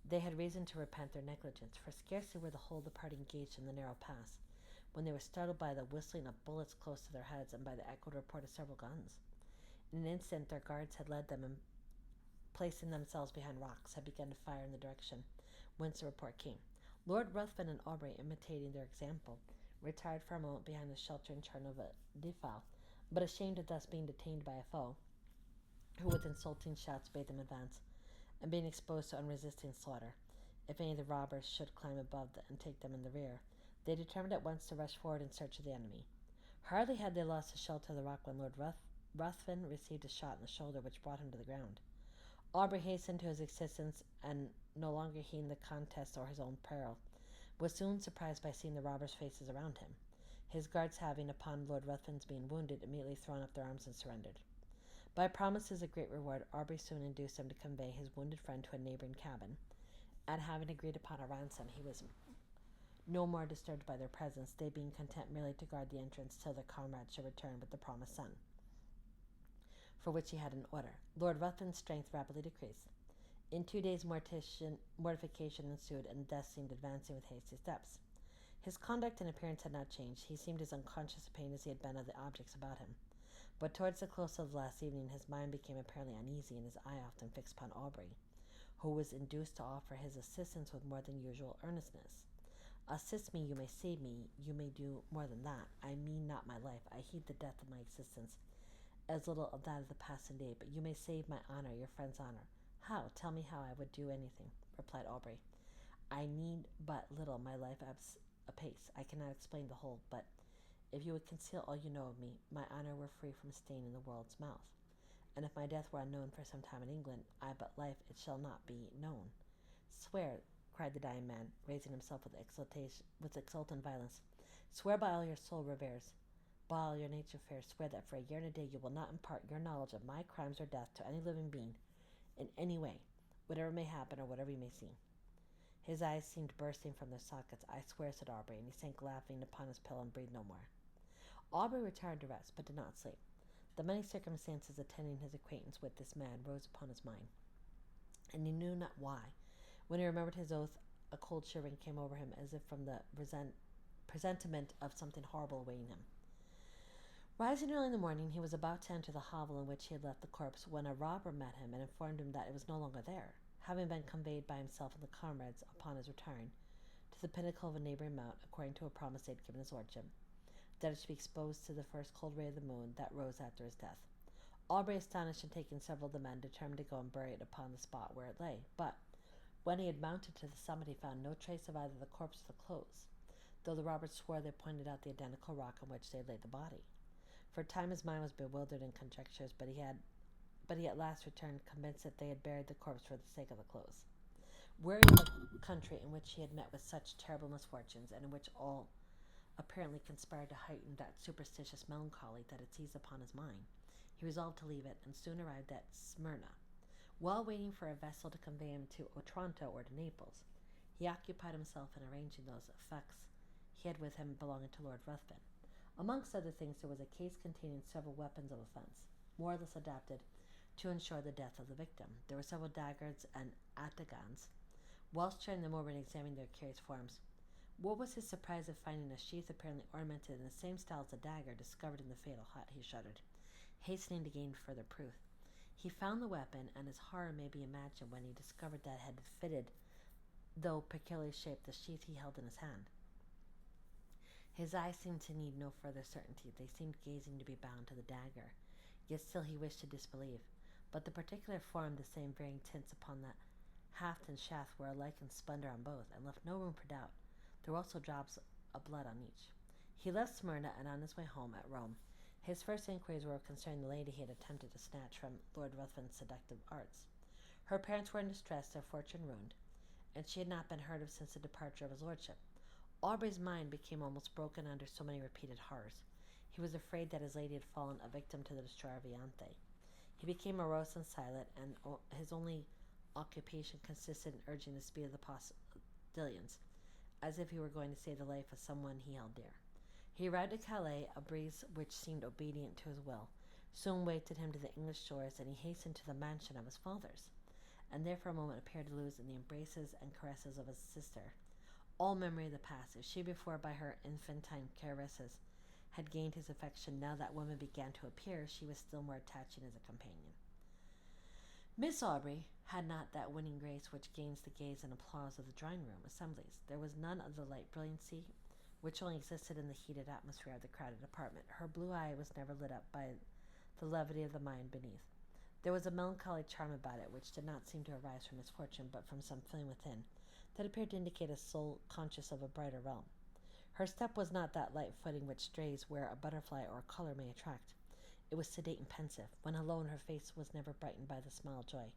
A: they had reason to repent their negligence, for scarcely were the whole of the party engaged in the narrow pass, when they were startled by the whistling of bullets close to their heads and by the echoed report of several guns. In an instant their guards had led them, and placing themselves behind rocks, had begun to fire in the direction whence the report came. Lord Ruthven and Aubrey, imitating their example, retired for a moment behind the sheltering turn of a defile, but ashamed of thus being detained by a foe, who with insulting shouts bade them advance, and being exposed to unresisting slaughter, if any of the robbers should climb above and take them in the rear, they determined at once to rush forward in search of the enemy. Hardly had they lost the shelter of the rock when Lord Ruthven received a shot in the shoulder which brought him to the ground. Aubrey hastened to his assistance, and, no longer heeding the contest or his own peril, was soon surprised by seeing the robbers' faces around him. His guards having, upon Lord Ruthven's being wounded, immediately thrown up their arms and surrendered. By promises of great reward, Aubrey soon induced him to convey his wounded friend to a neighbouring cabin, and having agreed upon a ransom, he was no more disturbed by their presence, they being content merely to guard the entrance till their comrades should return with the promised sum, for which he had an order. Lord Ruthven's strength rapidly decreased. In 2 days mortification ensued, and death seemed advancing with hasty steps. His conduct and appearance had not changed. He seemed as unconscious of pain as he had been of the objects about him. But towards the close of the last evening his mind became apparently uneasy, and his eye often fixed upon Aubrey, who was induced to offer his assistance with more than usual earnestness. "Assist me, you may save me, you may do more than that. I mean not my life, I heed the death of my existence, as little of that of the passing day, but you may save my honour, your friend's honour." "How? Tell me how I would do anything," replied Aubrey. "I need but little, my life apace. I cannot explain the whole, but if you would conceal all you know of me, my honour were free from stain in the world's mouth. And if my death were unknown for some time in England, I but life, it shall not be known." "Swear," cried the dying man, raising himself with exultant violence, "swear by all your soul reveres, by all your nature fair, swear that for a year and a day you will not impart your knowledge of my crimes or death to any living being, in any way, whatever may happen or whatever you may see." His eyes seemed bursting from their sockets. "I swear," said Aubrey, and he sank laughing upon his pillow and breathed no more. Aubrey retired to rest, but did not sleep. The many circumstances attending his acquaintance with this man rose upon his mind, and he knew not why. When he remembered his oath, a cold shivering came over him, as if from the presentiment of something horrible awaiting him. Rising early in the morning, he was about to enter the hovel in which he had left the corpse, when a robber met him and informed him that it was no longer there, having been conveyed by himself and the comrades, upon his retiring, to the pinnacle of a neighbouring mount, according to a promise they had given his lordship, that it should be exposed to the first cold ray of the moon that rose after his death. Aubrey, astonished and taking several of the men, determined to go and bury it upon the spot where it lay, but when he had mounted to the summit he found no trace of either the corpse or the clothes, though the robbers swore they pointed out the identical rock on which they had laid the body. For a time his mind was bewildered in conjectures, but he at last returned, convinced that they had buried the corpse for the sake of the clothes. Weary of a country in which he had met with such terrible misfortunes, and in which all apparently conspired to heighten that superstitious melancholy that had seized upon his mind, he resolved to leave it, and soon arrived at Smyrna. While waiting for a vessel to convey him to Otranto or to Naples, he occupied himself in arranging those effects he had with him belonging to Lord Ruthven. Amongst other things, there was a case containing several weapons of offence, more or less adapted to ensure the death of the victim. There were several daggers and atagans. Whilst turning them over and examining their curious forms, what was his surprise at finding a sheath apparently ornamented in the same style as the dagger discovered in the fatal hut. He shuddered, hastening to gain further proof. He found the weapon, and his horror may be imagined when he discovered that it had fitted, though peculiarly shaped, the sheath he held in his hand. His eyes seemed to need no further certainty. They seemed gazing to be bound to the dagger, yet still he wished to disbelieve. But the particular form, the same varying tints upon the haft and shaft, were alike in splendor on both, and left no room for doubt. There were also drops of blood on each. He left Smyrna, and on his way home at Rome, his first inquiries were concerning the lady he had attempted to snatch from Lord Ruthven's seductive arts. Her parents were in distress, their fortune ruined, and she had not been heard of since the departure of his lordship. Aubrey's mind became almost broken under so many repeated horrors. He was afraid that his lady had fallen a victim to the destroyer of Ianthe. He became morose and silent, and his only occupation consisted in urging the speed of the postilions, as if he were going to save the life of someone he held dear. He arrived at Calais, a breeze which seemed obedient to his will, soon wafted him to the English shores, and he hastened to the mansion of his fathers, and there for a moment appeared to lose in the embraces and caresses of his sister all memory of the past. If she before by her infantine caresses had gained his affection, now that woman began to appear, she was still more attaching as a companion. Miss Aubrey had not that winning grace which gains the gaze and applause of the drawing-room assemblies. There was none of the light brilliancy which only existed in the heated atmosphere of the crowded apartment. Her blue eye was never lit up by the levity of the mind beneath. There was a melancholy charm about it which did not seem to arise from misfortune, but from some feeling within that appeared to indicate a soul conscious of a brighter realm. Her step was not that light footing which strays where a butterfly or a color may attract. It was sedate and pensive. When alone, her face was never brightened by the smile of joy.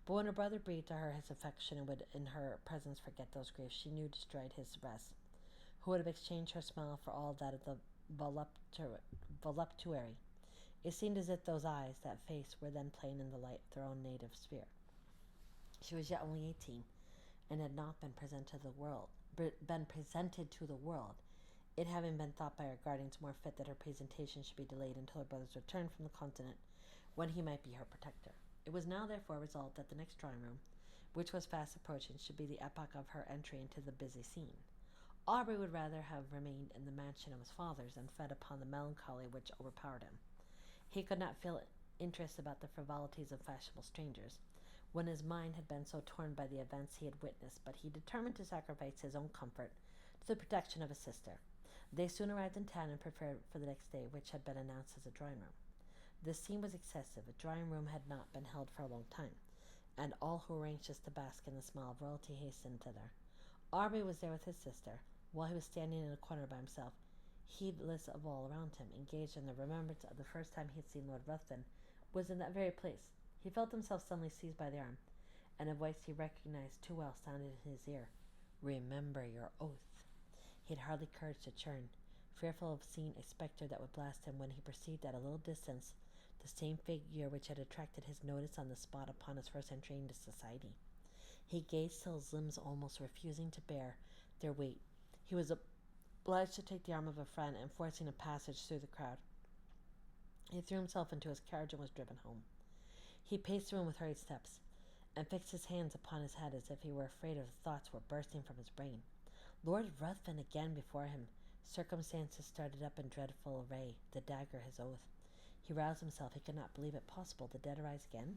A: But when her brother breathed to her his affection and would in her presence forget those griefs she knew destroyed his rest, who would have exchanged her smile for all that of the voluptuary, it seemed as if those eyes, that face, were then playing in the light of their own native sphere. She was yet only 18, and had not been presented to the world, it having been thought by her guardians more fit that her presentation should be delayed until her brother's return from the continent, when he might be her protector. It was now therefore resolved that the next drawing-room, which was fast approaching, should be the epoch of her entry into the busy scene. Aubrey would rather have remained in the mansion of his fathers and fed upon the melancholy which overpowered him. He could not feel interest about the frivolities of fashionable strangers, when his mind had been so torn by the events he had witnessed, but he determined to sacrifice his own comfort to the protection of his sister. They soon arrived in town and prepared for the next day, which had been announced as a drawing-room. The scene was excessive. A drawing-room had not been held for a long time, and all who were anxious to bask in the smile of royalty hastened thither. Aubrey was there with his sister, while he was standing in a corner by himself, heedless of all around him, engaged in the remembrance of the first time he had seen Lord Ruthven, was in that very place. He felt himself suddenly seized by the arm, and a voice he recognized too well sounded in his ear. "Remember your oath." He had hardly courage to turn, fearful of seeing a spectre that would blast him, when he perceived at a little distance the same figure which had attracted his notice on the spot upon his first entry into society. He gazed till his limbs almost refusing to bear their weight. He was obliged to take the arm of a friend, and forcing a passage through the crowd, he threw himself into his carriage and was driven home. He paced the room with hurried steps, and fixed his hands upon his head as if he were afraid of the thoughts were bursting from his brain. Lord Ruthven again before him. Circumstances started up in dreadful array, the dagger, his oath. He roused himself. He could not believe it possible. The dead arise again?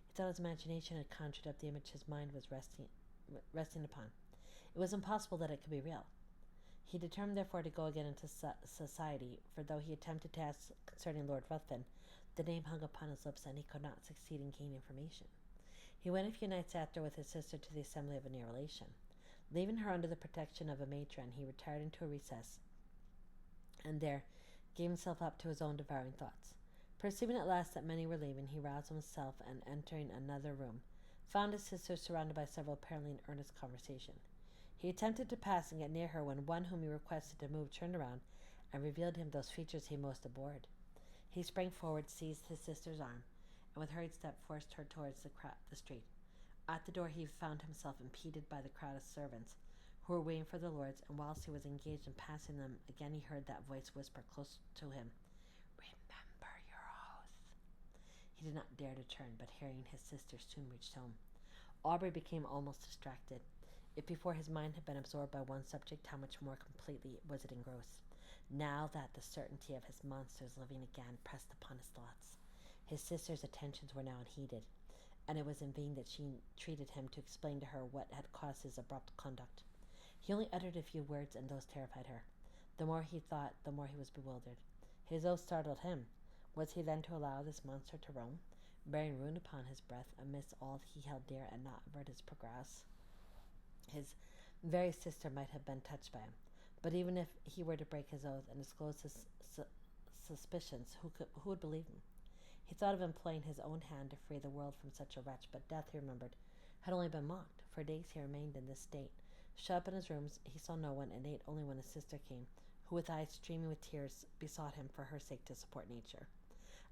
A: He thought his imagination had conjured up the image his mind was resting upon. It was impossible that it could be real. He determined therefore to go again into society, for though he attempted to ask concerning Lord Ruthven, the name hung upon his lips, and he could not succeed in gaining information. He went a few nights after with his sister to the assembly of a near relation. Leaving her under the protection of a matron, he retired into a recess, and there gave himself up to his own devouring thoughts. Perceiving at last that many were leaving, he roused himself, and entering another room, found his sister surrounded by several apparently in earnest conversation. He attempted to pass and get near her, when one whom he requested to move turned around and revealed to him those features he most abhorred. He sprang forward, seized his sister's arm, and with hurried step forced her towards the street. At the door he found himself impeded by the crowd of servants, who were waiting for the lords, and whilst he was engaged in passing them, again he heard that voice whisper close to him, "Remember your oath." He did not dare to turn, but hearing his sister soon reached home. Aubrey became almost distracted. If before his mind had been absorbed by one subject, how much more completely was it engrossed, now that the certainty of his monster's living again pressed upon his thoughts. His sister's attentions were now unheeded, and it was in vain that she entreated him to explain to her what had caused his abrupt conduct. He only uttered a few words, and those terrified her. The more he thought, the more he was bewildered. His oath startled him. Was he then to allow this monster to roam, bearing ruin upon his breath, amidst all he held dear, and not avert his progress? His very sister might have been touched by him, but even if he were to break his oath and disclose his suspicions, who would believe him? He thought of employing his own hand to free the world from such a wretch, but death, he remembered, had only been mocked. For days he remained in this state. Shut up in his rooms, he saw no one, and ate only when his sister came, who with eyes streaming with tears besought him for her sake to support nature.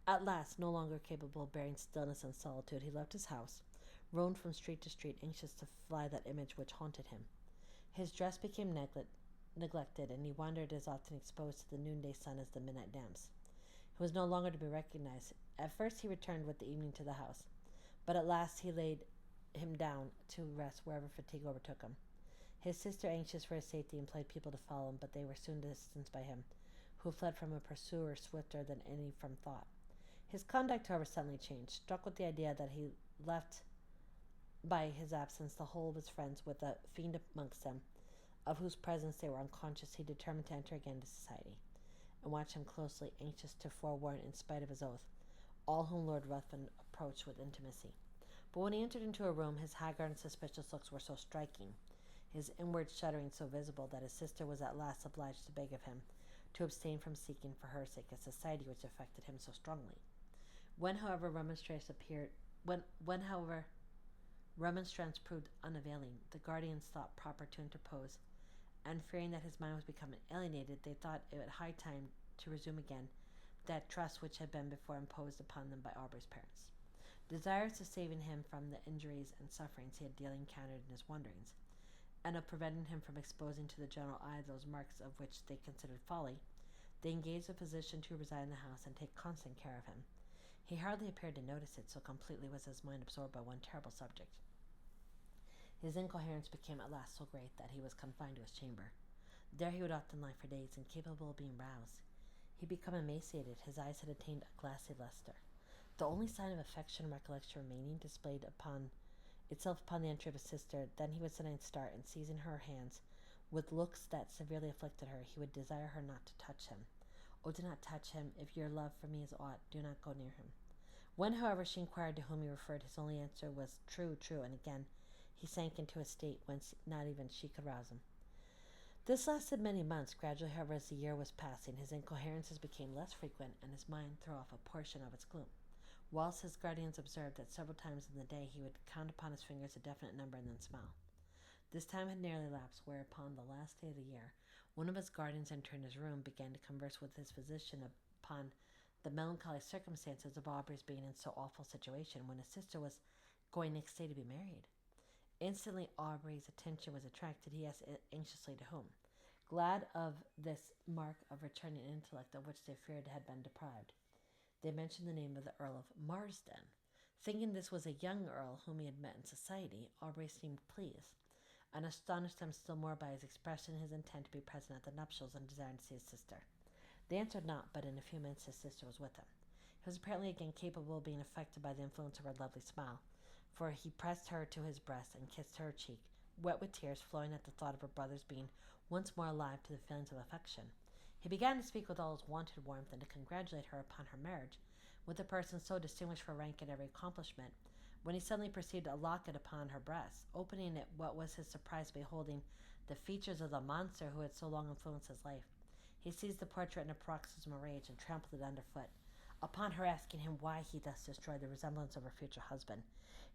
A: At last, no longer capable of bearing stillness and solitude, he left his house, roamed from street to street, anxious to fly that image which haunted him. His dress became neglected, and he wandered as often exposed to the noonday sun as the midnight damps. He was no longer to be recognized. At first he returned with the evening to the house, but at last he laid him down to rest wherever fatigue overtook him. His sister, anxious for his safety, employed people to follow him, but they were soon distanced by him, who fled from a pursuer swifter than any from thought. His conduct, however, suddenly changed. Struck with the idea that he left by his absence the whole of his friends with a fiend amongst them, of whose presence they were unconscious, he determined to enter again into society, and watch him closely, anxious to forewarn, in spite of his oath, all whom Lord Ruthven approached with intimacy. But when he entered into a room, his haggard and suspicious looks were so striking, his inward shuddering so visible, that his sister was at last obliged to beg of him to abstain from seeking for her sake a society which affected him so strongly. When, however, remonstrance proved unavailing, the guardians thought proper to interpose, and fearing that his mind was becoming alienated, they thought it high time to resume again that trust which had been before imposed upon them by Aubrey's parents. Desirous of saving him from the injuries and sufferings he had daily encountered in his wanderings, and of preventing him from exposing to the general eye those marks of which they considered folly, they engaged a physician to reside in the house and take constant care of him. He hardly appeared to notice it, so completely was his mind absorbed by one terrible subject. His incoherence became at last so great that he was confined to his chamber. There he would often lie for days, incapable of being roused. He had become emaciated, his eyes had attained a glassy luster. The only sign of affection and recollection remaining displayed itself upon the entry of his sister. Then he would suddenly start, and seizing her hands, with looks that severely afflicted her, he would desire her not to touch him. "Oh, do not touch him. If your love for me is aught, do not go near him." When, however, she inquired to whom he referred, his only answer was "True, true," and again he sank into a state whence not even she could rouse him. This lasted many months. Gradually, however, as the year was passing, his incoherences became less frequent, and his mind threw off a portion of its gloom, whilst his guardians observed that several times in the day he would count upon his fingers a definite number and then smile. This time had nearly elapsed, whereupon the last day of the year, one of his guardians entering his room began to converse with his physician upon the melancholy circumstances of Aubrey's being in so awful a situation when his sister was going next day to be married. Instantly Aubrey's attention was attracted. He asked anxiously to whom. Glad of this mark of returning intellect of which they feared had been deprived, they mentioned the name of the Earl of Marsden. Thinking this was a young earl whom he had met in society, Aubrey seemed pleased, and astonished them still more by his expressing his intent to be present at the nuptials and desiring to see his sister. They answered not, but in a few minutes his sister was with him. He was apparently again capable of being affected by the influence of her lovely smile, for he pressed her to his breast and kissed her cheek, wet with tears flowing at the thought of her brother's being once more alive to the feelings of affection. He began to speak with all his wonted warmth and to congratulate her upon her marriage with a person so distinguished for rank and every accomplishment, when he suddenly perceived a locket upon her breast. Opening it, what was his surprise beholding the features of the monster who had so long influenced his life. He seized the portrait in a paroxysm of rage and trampled it underfoot. Upon her asking him why he thus destroyed the resemblance of her future husband,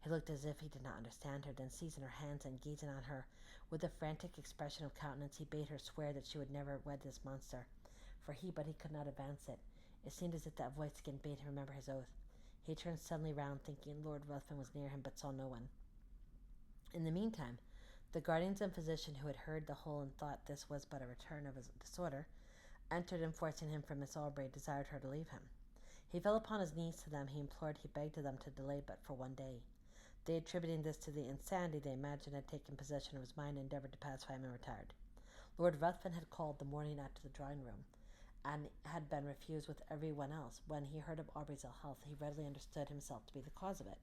A: he looked as if he did not understand her. Then seizing her hands and gazing on her with a frantic expression of countenance, he bade her swear that she would never wed this monster, for he could not advance it. It seemed as if that voice again bade him remember his oath. He turned suddenly round, thinking Lord Ruthven was near him, but saw no one. In the meantime, the guardians and physician, who had heard the whole and thought this was but a return of his disorder, entered, and forcing him from Miss Aubrey, desired her to leave him. He fell upon his knees to them. He implored, he begged of them to delay but for one day. They, attributing this to the insanity they imagined had taken possession of his mind, endeavored to pacify him and retired. Lord Ruthven had called the morning after the drawing-room, and had been refused with every one else. When he heard of Aubrey's ill health, he readily understood himself to be the cause of it.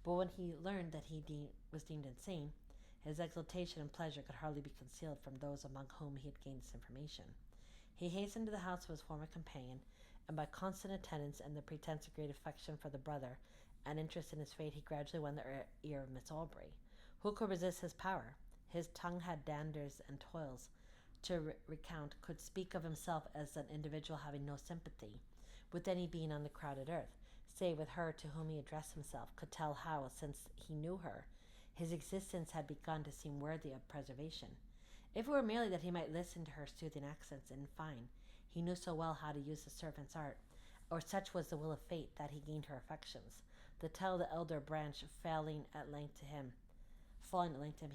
A: But when he learned that he was deemed insane, his exultation and pleasure could hardly be concealed from those among whom he had gained this information. He hastened to the house of his former companion, and by constant attendance and the pretense of great affection for the brother and interest in his fate, he gradually won the ear of Miss Aubrey. Who could resist his power? His tongue had danders and toils to recount, could speak of himself as an individual having no sympathy with any being on the crowded earth, save with her to whom he addressed himself, could tell how, since he knew her, his existence had begun to seem worthy of preservation. If it were merely that he might listen to her soothing accents, in fine, he knew so well how to use the servant's art, or such was the will of fate, that he gained her affections. The title of the elder branch falling at length to him,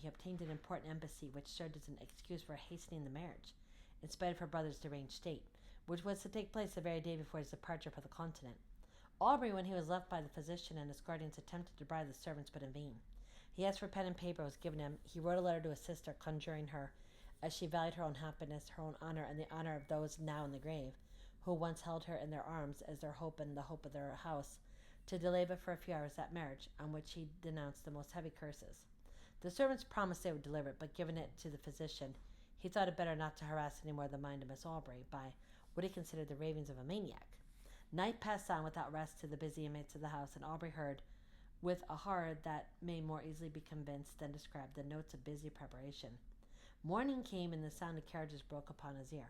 A: he obtained an important embassy which served as an excuse for hastening the marriage, in spite of her brother's deranged state, which was to take place the very day before his departure for the continent. Aubrey, when he was left by the physician and his guardians, attempted to bribe the servants, but in vain. He asked for pen and paper was given him. He wrote a letter to his sister, conjuring her, as she valued her own happiness, her own honor, and the honor of those now in the grave, who once held her in their arms as their hope and the hope of their house, to delay but for a few hours that marriage, on which he denounced the most heavy curses. The servants promised they would deliver it, but giving it to the physician, he thought it better not to harass any more the mind of Miss Aubrey by what he considered the ravings of a maniac. Night passed on without rest to the busy inmates of the house, and Aubrey heard, with a horror that may more easily be convinced than described, the notes of busy preparation. Morning came, and the sound of carriages broke upon his ear.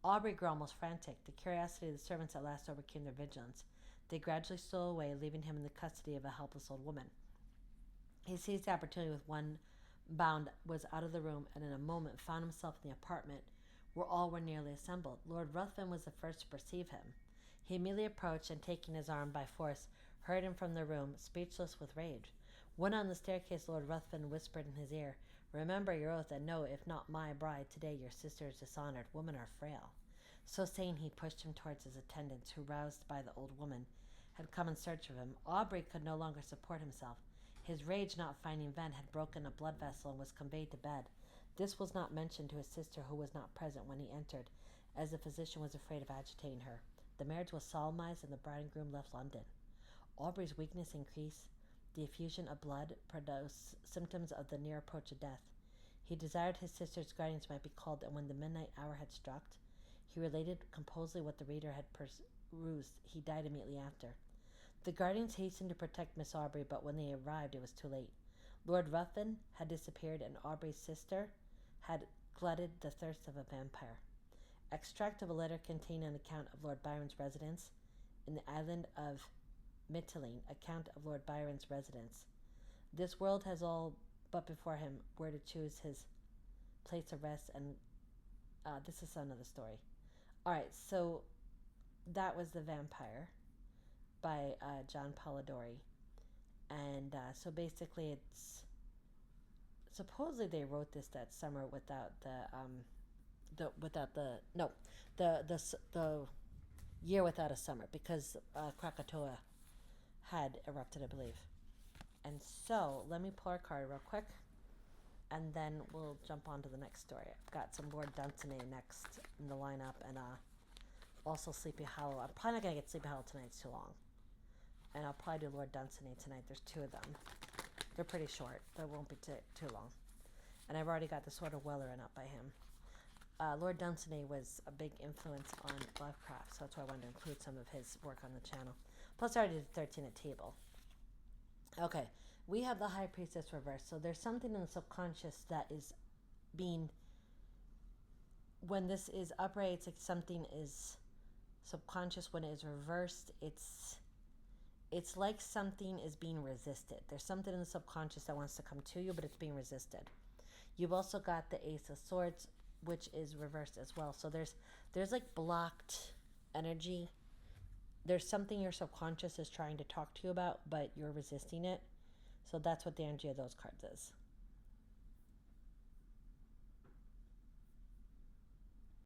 A: Aubrey grew almost frantic. The curiosity of the servants at last overcame their vigilance. They gradually stole away, leaving him in the custody of a helpless old woman. He seized the opportunity with one bound, was out of the room, and in a moment found himself in the apartment where all were nearly assembled. Lord Ruthven was the first to perceive him. He immediately approached, and taking his arm by force, hurried him from the room, speechless with rage. When on the staircase, Lord Ruthven whispered in his ear, "Remember your oath, and know, if not my bride today, your sister is dishonored. Women are frail." So saying, he pushed him towards his attendants, who, roused by the old woman, had come in search of him. Aubrey could no longer support himself. His rage, not finding vent, had broken a blood vessel and was conveyed to bed. This was not mentioned to his sister, who was not present when he entered, as the physician was afraid of agitating her. The marriage was solemnized, and the bride and groom left London. Aubrey's weakness increased. The effusion of blood produced symptoms of the near approach of death. He desired his sister's guardians might be called, and when the midnight hour had struck, he related composedly what the reader had perused. He died immediately after. The guardians hastened to protect Miss Aubrey, but when they arrived, it was too late. Lord Ruthven had disappeared, and Aubrey's sister had glutted the thirst of a vampire. Extract of a letter containing an account of Lord Byron's residence in the island of Mitylene. Account of Lord Byron's residence. This world has all but before him where to choose his place of rest, and this is another story. Alright, so that was The Vampire by John Polidori. And so basically it's supposedly they wrote this that summer without the year without a summer, because Krakatoa had erupted, I believe. And so let me pull our card real quick, and then we'll jump on to the next story. I've got some Lord Dunsany next in the lineup, and also Sleepy Hollow. I'm probably not going to get Sleepy Hollow tonight, it's too long. And I'll probably do Lord Dunsany tonight. There's two of them. They're pretty short. They won't be too long. And I've already got the Sword of Welleran up by him. Lord Dunsany was a big influence on Lovecraft, so that's why I wanted to include some of his work on the channel. Plus, I already did 13 at table. Okay, we have the High Priestess reversed. So there's something in the subconscious that is being, when this is upright, it's like something is subconscious. When it is reversed, it's like something is being resisted. There's something in the subconscious that wants to come to you, but it's being resisted. You've also got the Ace of Swords, which is reversed as well. So there's like blocked energy. There's something your subconscious is trying to talk to you about, but you're resisting it. So that's what the energy of those cards is.